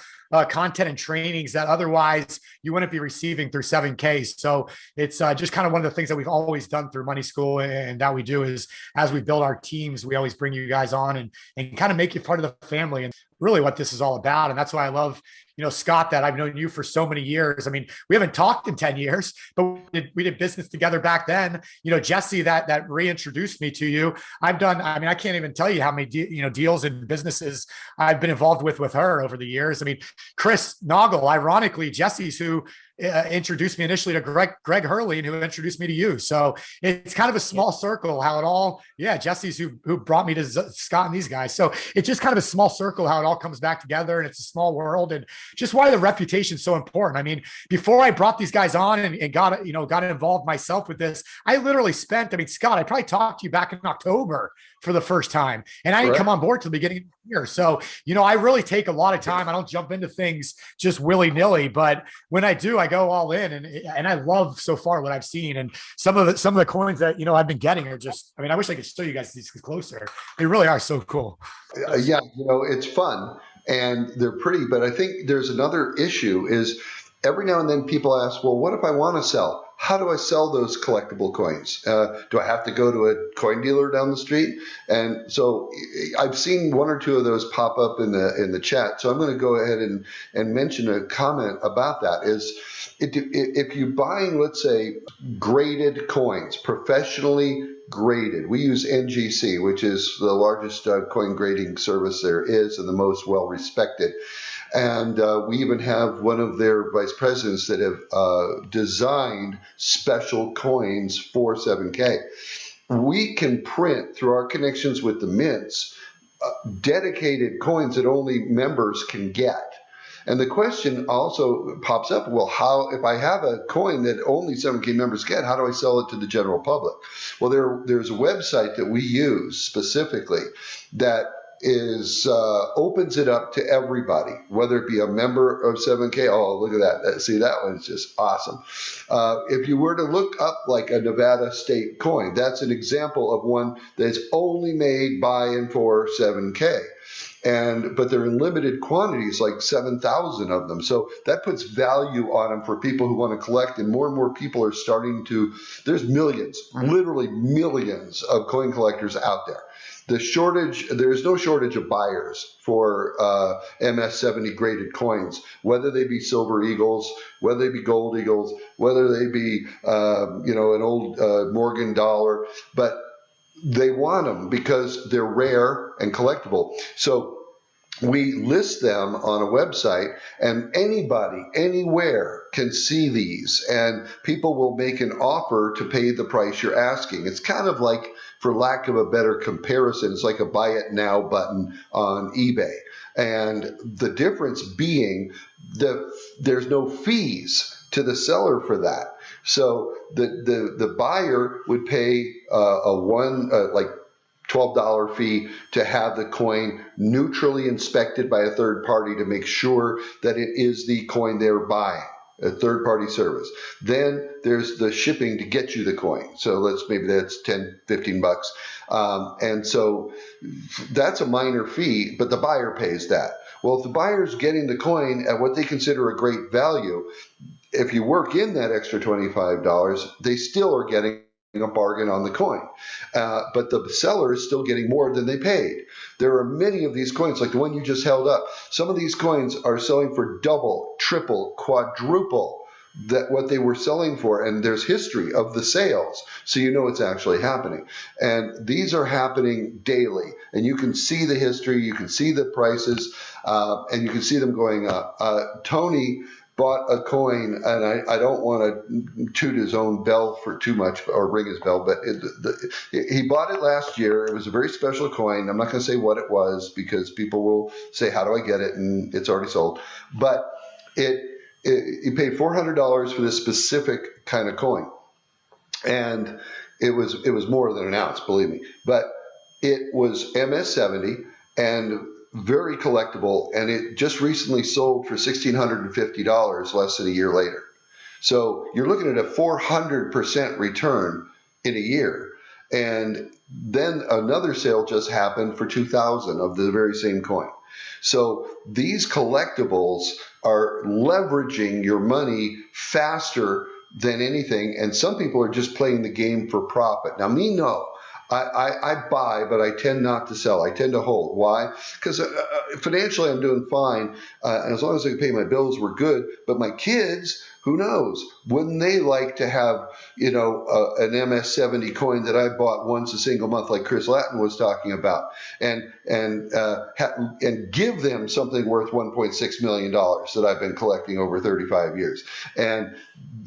content and trainings that otherwise you wouldn't be receiving through 7K. So it's just kind of one of the things that we've always done through Money School, and that we do is, as we build our teams, we always bring you guys on and kind of make you part of the family, and really what this is all about. And that's why I love, Scott, that I've known you for so many years. I mean, we haven't talked in 10 years, but we did business together back then. Jesse, that reintroduced me to you. I can't even tell you how many deals and businesses I've been involved with her over the years. I mean, Chris Noggle, ironically, Jesse's who introduced me initially to Greg Hurley, and who introduced me to you. So it's kind of a small circle how it all, Jesse's who brought me to Scott and these guys. So it's just kind of a small circle how it all comes back together, and it's a small world, and just why the reputation is so important. I mean, before I brought these guys on and got involved myself with this, I literally spent, Scott, I probably talked to you back in October for the first time, and I didn't come on board till the beginning of the year. So, I really take a lot of time. I don't jump into things just willy nilly, but when I do, I go all in, and I love so far what I've seen. And some of the coins that, I've been getting are just, I wish I could show you guys these closer. They really are so cool. Yeah. It's fun and they're pretty, but I think there's another issue is every now and then people ask, well, what if I want to sell? How do I sell those collectible coins? Do I have to go to a coin dealer down the street? And so I've seen one or two of those pop up in the chat. So I'm going to go ahead and mention a comment about that. Is if you're buying, let's say, graded coins, professionally graded. We use NGC, which is the largest coin grading service there is and the most well respected. And we even have one of their vice presidents that have designed special coins for 7K. We can print through our connections with the mints dedicated coins that only members can get. And the question also pops up, well, how, if I have a coin that only 7K members get, how do I sell it to the general public? Well, there's a website that we use specifically that opens it up to everybody, whether it be a member of 7K. Oh, look at that. See, that one's just awesome. If you were to look up like a Nevada state coin, that's an example of one that's only made by and for 7K. But they're in limited quantities, like 7,000 of them. So that puts value on them for people who want to collect. And more people are starting to, there's millions, literally millions of coin collectors out there. There's no shortage of buyers for MS-70 graded coins, whether they be silver eagles, whether they be gold eagles, whether they be, an old Morgan dollar, but they want them because they're rare and collectible. So we list them on a website, and anybody, anywhere can see these, and people will make an offer to pay the price you're asking. It's kind of like, for lack of a better comparison, it's like a buy it now button on eBay. And the difference being that there's no fees to the seller for that. So the buyer would pay like $12 fee to have the coin neutrally inspected by a third party to make sure that it is the coin they're buying, a third party service. Then there's the shipping to get you the coin. So maybe that's 10, 15 bucks. And so that's a minor fee, but the buyer pays that. Well, if the buyer's getting the coin at what they consider a great value, if you work in that extra $25, they still are getting a bargain on the coin. But the seller is still getting more than they paid. There are many of these coins, like the one you just held up. Some of these coins are selling for double, triple, quadruple that what they were selling for, and there's history of the sales, so you know it's actually happening. And these are happening daily, and you can see the history, you can see the prices, and you can see them going up. Tony bought a coin, and I don't want to toot his own bell for too much or ring his bell, but he bought it last year. It was a very special coin. I'm not going to say what it was because people will say, how do I get it? And it's already sold. But he paid $400 for this specific kind of coin. And it was more than an ounce, believe me. But it was MS-70 and very collectible, and it just recently sold for $1,650 less than a year later. So you're looking at a 400% return in a year. And then another sale just happened for $2,000 of the very same coin. So these collectibles are leveraging your money faster than anything, and some people are just playing the game for profit. Now, me, no. I buy, but I tend not to sell. I tend to hold. Why? Because financially I'm doing fine, and as long as I can pay my bills, we're good. But my kids, who knows? Wouldn't they like to have, an MS-70 coin that I bought once a single month, like Chris Latin was talking about, and give them something worth $1.6 million that I've been collecting over 35 years, and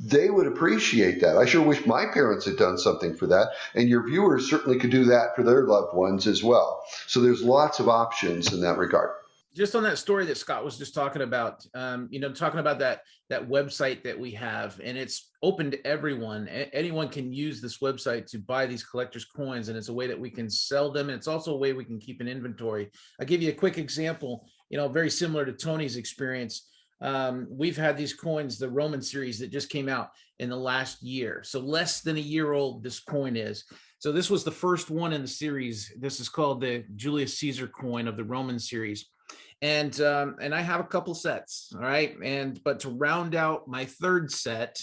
they would appreciate that. I sure wish my parents had done something for that, and your viewers certainly could do that for their loved ones as well. So there's lots of options in that regard. Just on that story that Scott was just talking about, talking about that website that we have, and it's open to everyone. Anyone can use this website to buy these collector's coins, and it's a way that we can sell them. And it's also a way we can keep an inventory. I'll give you a quick example, very similar to Tony's experience. We've had these coins, the Roman series that just came out in the last year. So less than a year old, this coin is. So this was the first one in the series. This is called the Julius Caesar coin of the Roman series. And I have a couple sets, all right. But to round out my third set,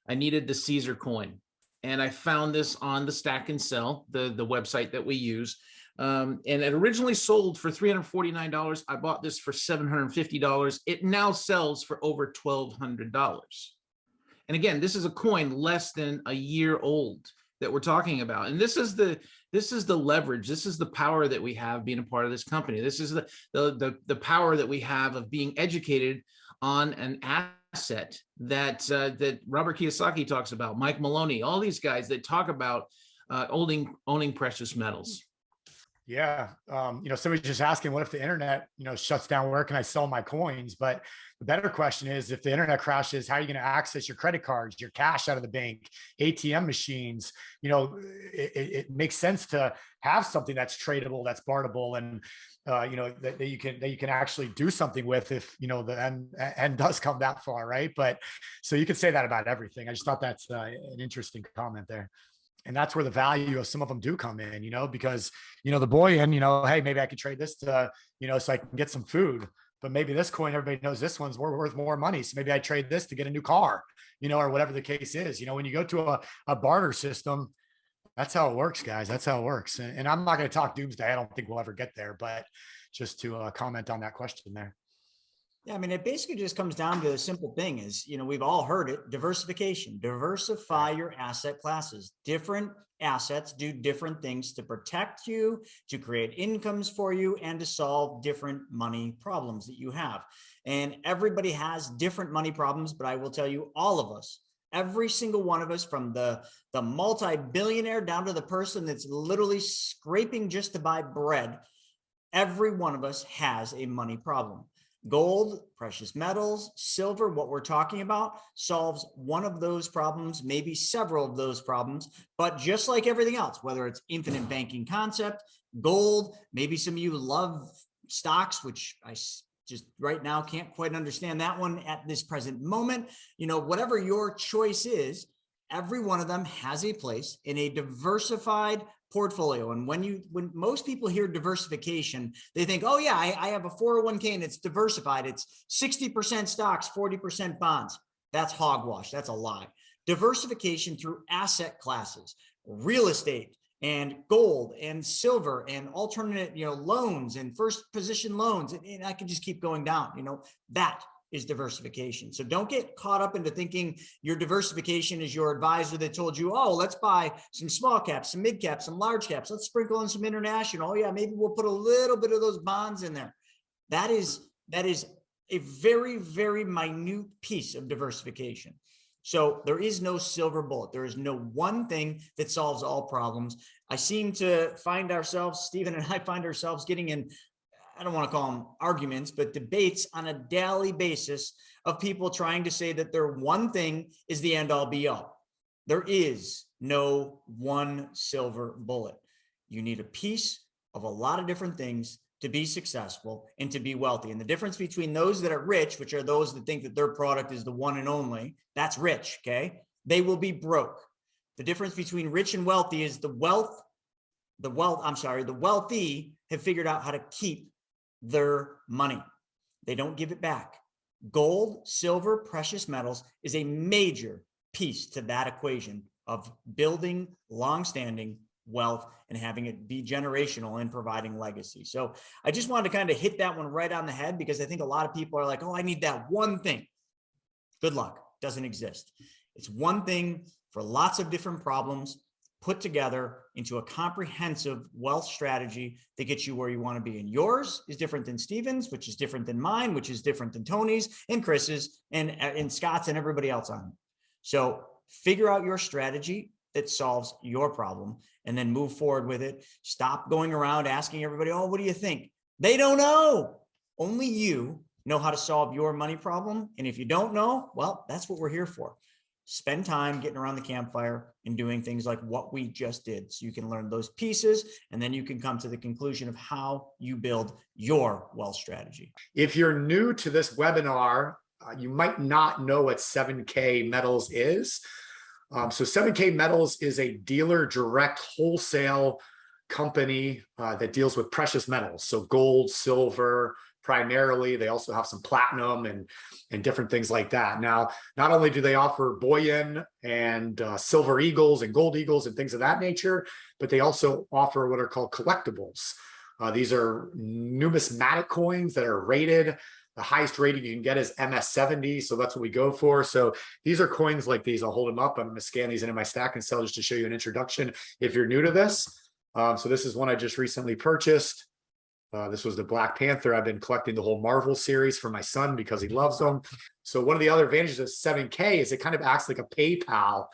I needed the Caesar coin. And I found this on the Stack and Sell, the website that we use. And it originally sold for $349. I bought this for $750. It now sells for over $1,200. And again, this is a coin less than a year old that we're talking about. And this is the leverage. This is the power that we have being a part of this company. This is the power that we have of being educated on an asset that Robert Kiyosaki talks about, Mike Maloney, all these guys that talk about owning precious metals. Yeah. Somebody's just asking, what if the internet, shuts down? Where can I sell my coins? But the better question is, if the internet crashes, how are you going to access your credit cards, your cash out of the bank, ATM machines? It makes sense to have something that's tradable, that's barterable, and that you can actually do something with if the end does come that far, right? But so you could say that about everything. I just thought that's an interesting comment there. And that's where the value of some of them do come in, because, the bullion, hey, maybe I could trade this to, so I can get some food, but maybe this coin, everybody knows this one's worth more money. So maybe I trade this to get a new car, or whatever the case is. When you go to a barter system, that's how it works, guys. That's how it works. And I'm not going to talk doomsday. I don't think we'll ever get there, but just to comment on that question there. Yeah, I mean, it basically just comes down to a simple thing is, we've all heard it, diversification, diversify your asset classes. Different assets do different things to protect you, to create incomes for you, and to solve different money problems that you have. And everybody has different money problems, but I will tell you, all of us, every single one of us, from the multi-billionaire down to the person that's literally scraping just to buy bread, every one of us has a money problem. Gold, precious metals, silver, what we're talking about solves one of those problems, maybe several of those problems, but just like everything else, whether it's infinite banking concept, gold, maybe some of you love stocks, which I just right now can't quite understand that one at this present moment. You know, whatever your choice is, every one of them has a place in a diversified portfolio. And when most people hear diversification, they think, oh yeah, I have a 401k and it's diversified. It's 60% stocks, 40% bonds. That's hogwash. That's a lie. Diversification through asset classes, real estate and gold and silver and alternate, loans and first position loans. And I can just keep going down, that is diversification. So don't get caught up into thinking your diversification is your advisor that told you, oh, let's buy some small caps, some mid caps, some large caps. Let's sprinkle in some international. Oh yeah, maybe we'll put a little bit of those bonds in there. That is a very, very minute piece of diversification. So there is no silver bullet. There is no one thing that solves all problems. I seem to find ourselves, Stephen and I find ourselves getting in, I don't want to call them arguments, but debates on a daily basis of people trying to say that their one thing is the end all be all. There is no one silver bullet. You need a piece of a lot of different things to be successful and to be wealthy. And the difference between those that are rich, which are those that think that their product is the one and only, that's rich, okay? They will be broke. The difference between rich and wealthy is the wealthy have figured out how to keep their money. They don't give it back. Gold, silver, precious metals is a major piece to that equation of building long-standing wealth and having it be generational and providing legacy. So I just wanted to kind of hit that one right on the head because I think a lot of people are like, oh, I need that one thing. Good luck. Doesn't exist. It's one thing for lots of different problems put together into a comprehensive wealth strategy that gets you where you want to be. And yours is different than Stephen's, which is different than mine, which is different than Tony's and Chris's and Scott's and everybody else on it. So figure out your strategy that solves your problem and then move forward with it. Stop going around asking everybody, oh, what do you think? They don't know. Only you know how to solve your money problem. And if you don't know, well, that's what we're here for. Spend time getting around the campfire and doing things like what we just did. So you can learn those pieces and then you can come to the conclusion of how you build your wealth strategy. If you're new to this webinar, you might not know what 7K Metals is. So 7K Metals is a dealer direct wholesale company that deals with precious metals. So gold, silver, primarily. They also have some platinum and different things like that. Now, not only do they offer bullion and silver eagles and gold eagles and things of that nature, but they also offer what are called collectibles. These are numismatic coins that are rated. The highest rating you can get is MS70. So that's what we go for. So these are coins like these. I'll hold them up. I'm going to scan these into my stack and sell just to show you an introduction if you're new to this. So this is one I just recently purchased. This was the Black Panther. I've been collecting the whole Marvel series for my son because he loves them. So one of the other advantages of 7K is it kind of acts like a PayPal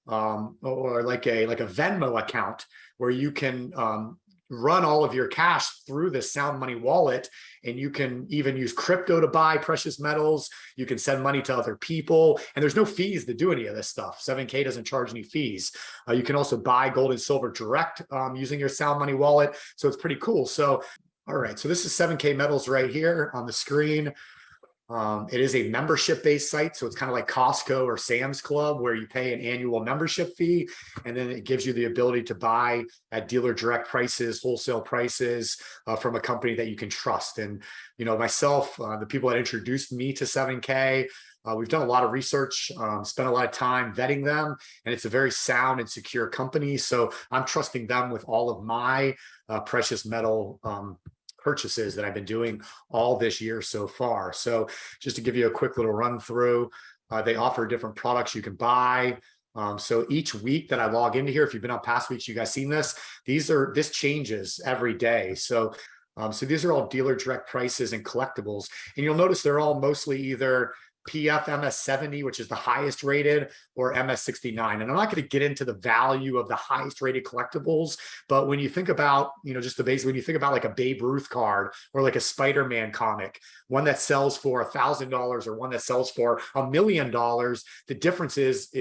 or like a Venmo account where you can run all of your cash through the Sound Money wallet, and you can even use crypto to buy precious metals. You can send money to other people, and there's no fees to do any of this stuff. 7K doesn't charge any fees. You can also buy gold and silver direct using your Sound Money wallet. So it's pretty cool. So, all right, so this is 7K Metals right here on the screen. It is a membership-based site, so it's kind of like Costco or Sam's Club where you pay an annual membership fee, and then it gives you the ability to buy at dealer direct prices, wholesale prices from a company that you can trust. And, myself, the people that introduced me to 7K, we've done a lot of research, spent a lot of time vetting them, and it's a very sound and secure company. So I'm trusting them with all of my precious metal purchases that I've been doing all this year so far. So just to give you a quick little run through, they offer different products you can buy. So each week that I log into here, if you've been on past weeks, you guys seen this, this changes every day. So these are all dealer direct prices and collectibles. And you'll notice they're all mostly either PF MS70, which is the highest rated, or MS69. And I'm not going to get into the value of the highest rated collectibles, but when you think about, just the basic, when you think about like a Babe Ruth card or like a Spider-Man comic, one that sells for $1,000 or one that sells for $1 million, the difference is,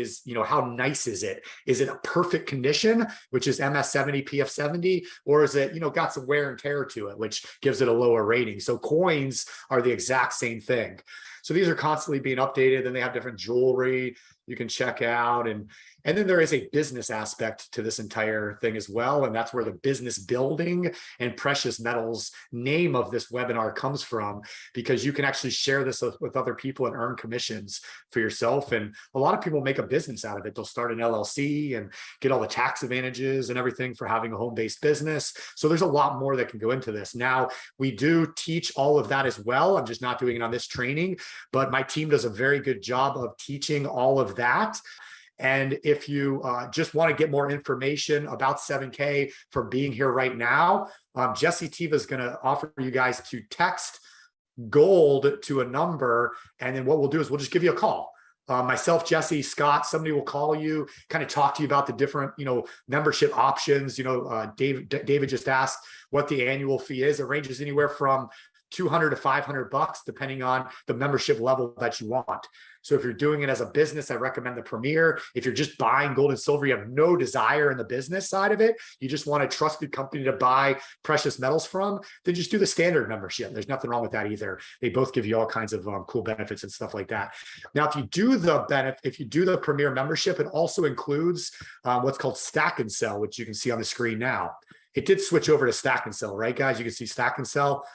how nice is it? Is it a perfect condition, which is MS70, PF70, or is it, got some wear and tear to it, which gives it a lower rating? So coins are the exact same thing. So these are constantly being updated, and they have different jewelry you can check out. And then there is a business aspect to this entire thing as well. And that's where the business building and precious metals name of this webinar comes from, because you can actually share this with other people and earn commissions for yourself. And a lot of people make a business out of it. They'll start an LLC and get all the tax advantages and everything for having a home-based business. So there's a lot more that can go into this. Now, we do teach all of that as well. I'm just not doing it on this training, but my team does a very good job of teaching all of that. And if you just want to get more information about 7K from being here right now, Jesse Tiva is going to offer you guys to text gold to a number. And then what we'll do is we'll just give you a call. Myself, Jesse, Scott, somebody will call you, kind of talk to you about the different, membership options. David just asked what the annual fee is. It ranges anywhere from $200 to $500, depending on the membership level that you want. So if you're doing it as a business, I recommend the Premier. If you're just buying gold and silver, you have no desire in the business side of it, you just want a trusted company to buy precious metals from, then just do the standard membership. There's nothing wrong with that either. They both give you all kinds of cool benefits and stuff like that. Now, if you do the Premier membership, it also includes what's called Stack and Sell, which you can see on the screen now. It did switch over to Stack and Sell, right, guys? You can see Stack and Sell.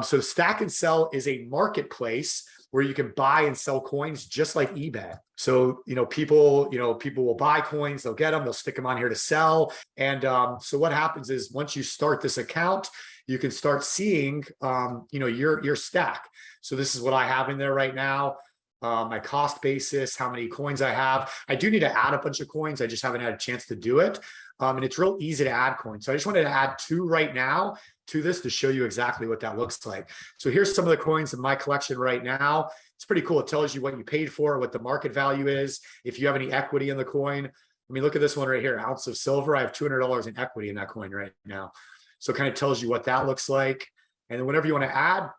So Stack and Sell is a marketplace where you can buy and sell coins just like eBay. So, people will buy coins, they'll get them, they'll stick them on here to sell. And so what happens is once you start this account, you can start seeing, your stack. So this is what I have in there right now. My cost basis, how many coins I have. I do need to add a bunch of coins. I just haven't had a chance to do it. And it's real easy to add coins. So I just wanted to add 2 right now to this to show you exactly what that looks like. So here's some of the coins in my collection right now. It's pretty cool. It tells you what you paid for, what the market value is, if you have any equity in the coin. I mean, look at this one right here, ounce of silver. I have $200 in equity in that coin right now. So it kind of tells you what that looks like. And then whenever you want to add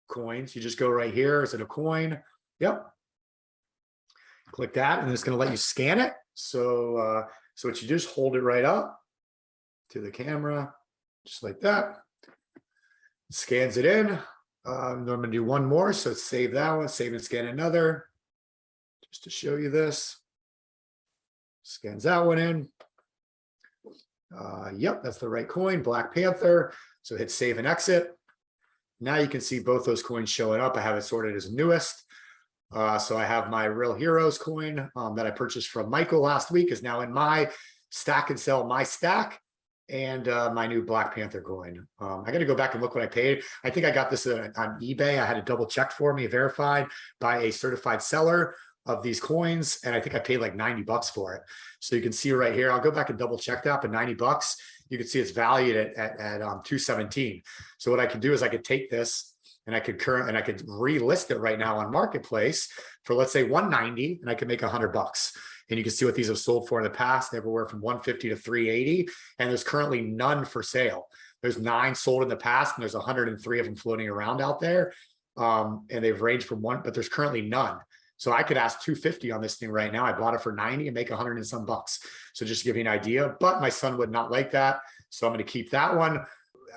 coins, you just go right here. Is it a coin? Yep. Click that, and it's going to let you scan it. So what you just hold it right up to the camera, just like that. Scans it in. I'm going to do one more. So save that one, save and scan another, just to show you this. Scans that one in. Yep, that's the right coin, Black Panther. So hit save and exit. Now you can see both those coins showing up. I have it sorted as newest. So I have my Real Heroes coin that I purchased from Michael last week is now in my Stack and Sell my stack, and my new Black Panther coin. I got to go back and look what I paid. I think I got this on eBay. I had it double checked for me, verified by a certified seller of these coins, and I think I paid like $90 for it. So you can see right here. I'll go back and double check that, but $90. You can see it's valued at $217. So what I can do is I could take this and I could relist it right now on Marketplace for, let's say, $190, and I could make $100. And you can see what these have sold for in the past, everywhere from $150 to $380. And there's currently none for sale. There's 9 sold in the past, and there's 103 of them floating around out there. And they've ranged from but there's currently none. So I could ask $250 on this thing right now. I bought it for $90 and make $100 and some bucks. So just to give you an idea, but my son would not like that. So I'm going to keep that one.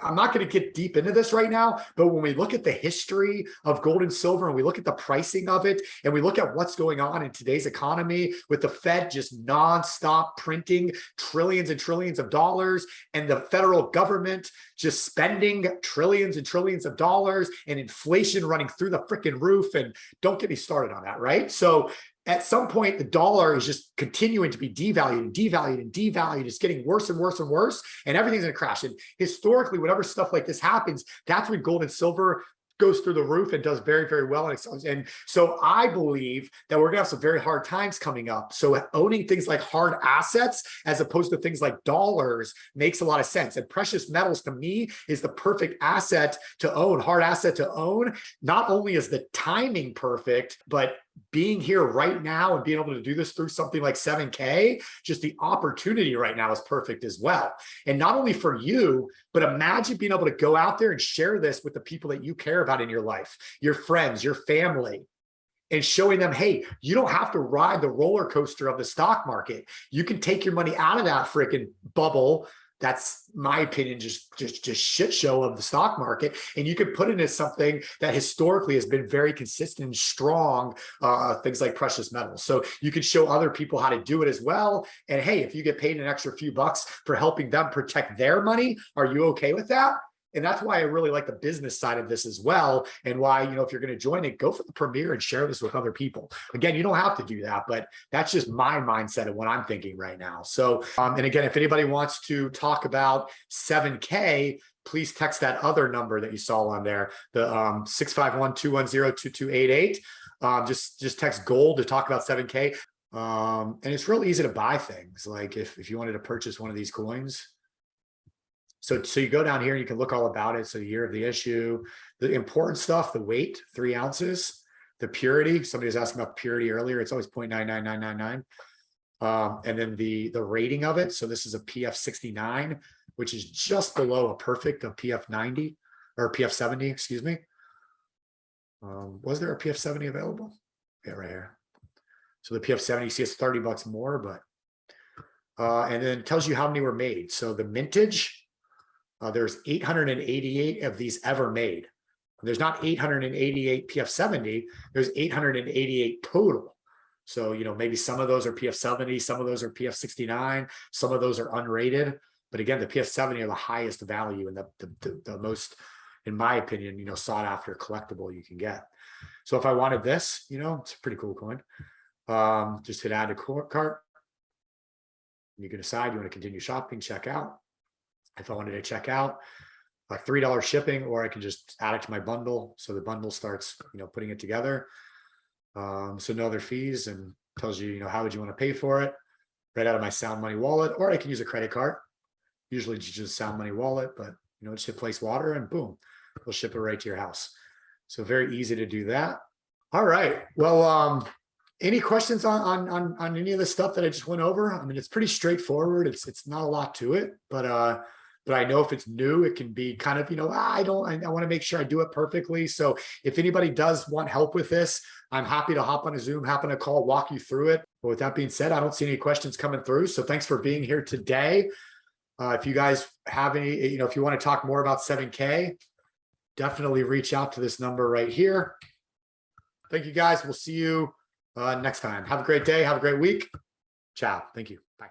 I'm not going to get deep into this right now, but when we look at the history of gold and silver, and we look at the pricing of it, and we look at what's going on in today's economy with the Fed just nonstop printing trillions and trillions of dollars, and the federal government just spending trillions and trillions of dollars, and inflation running through the freaking roof. And don't get me started on that, right? So at some point, the dollar is just continuing to be devalued and devalued and devalued. It's getting worse and worse and worse, and everything's going to crash. And historically, whenever stuff like this happens, that's when gold and silver goes through the roof and does very, very well. And so I believe that we're gonna have some very hard times coming up. So owning things like hard assets as opposed to things like dollars makes a lot of sense. And precious metals to me is the perfect asset to own, hard asset to own. Not only is the timing perfect, but being here right now and being able to do this through something like 7K, just the opportunity right now is perfect as well. And not only for you, but imagine being able to go out there and share this with the people that you care about in your life, your friends, your family, and showing them, hey, you don't have to ride the roller coaster of the stock market. You can take your money out of that freaking bubble. That's my opinion, just shit show of the stock market. And you can put it into something that historically has been very consistent and strong, things like precious metals. So you can show other people how to do it as well. And hey, if you get paid an extra few bucks for helping them protect their money, are you okay with that? And that's why I really like the business side of this as well. And why, if you're going to join it, go for the premiere and share this with other people. Again, you don't have to do that, but that's just my mindset of what I'm thinking right now. So, and again, if anybody wants to talk about 7K, please text that other number that you saw on there, the 651-210-2288. Just text gold to talk about 7K. And it's real easy to buy things. Like if you wanted to purchase one of these coins, so you go down here and you can look all about it. So year of the issue, the important stuff, the weight, 3 ounces, the purity. Somebody was asking about purity earlier. It's always 0.99999. And then the rating of it. So this is a PF 69, which is just below a perfect of PF 90 or PF 70, excuse me. Was there a PF 70 available? Yeah, right here. So the PF 70, you see it's 30 bucks more, but, and then it tells you how many were made. So the mintage, there's 888 of these ever made. There's not 888 PF 70, there's 888 total. So, maybe some of those are PF 70, some of those are PF 69, some of those are unrated. But again, the PF 70 are the highest value and the most, in my opinion, sought after collectible you can get. So if I wanted this, it's a pretty cool coin. Just hit add to cart. You can decide you want to continue shopping, check out. If I wanted to check out, like $3 shipping, or I can just add it to my bundle. So the bundle starts, putting it together. So no other fees, and tells you, how would you want to pay for it right out of my Sound Money wallet, or I can use a credit card. Usually just Sound Money wallet, but just hit place water and boom, they'll ship it right to your house. So very easy to do that. All right. Well, any questions on any of the stuff that I just went over? I mean, it's pretty straightforward. It's not a lot to it, but I know if it's new, it can be kind of, I want to make sure I do it perfectly. So if anybody does want help with this, I'm happy to hop on a Zoom, hop on a call, walk you through it. But with that being said, I don't see any questions coming through. So thanks for being here today. If you guys have any, if you want to talk more about 7K, definitely reach out to this number right here. Thank you guys. We'll see you next time. Have a great day. Have a great week. Ciao. Thank you. Bye.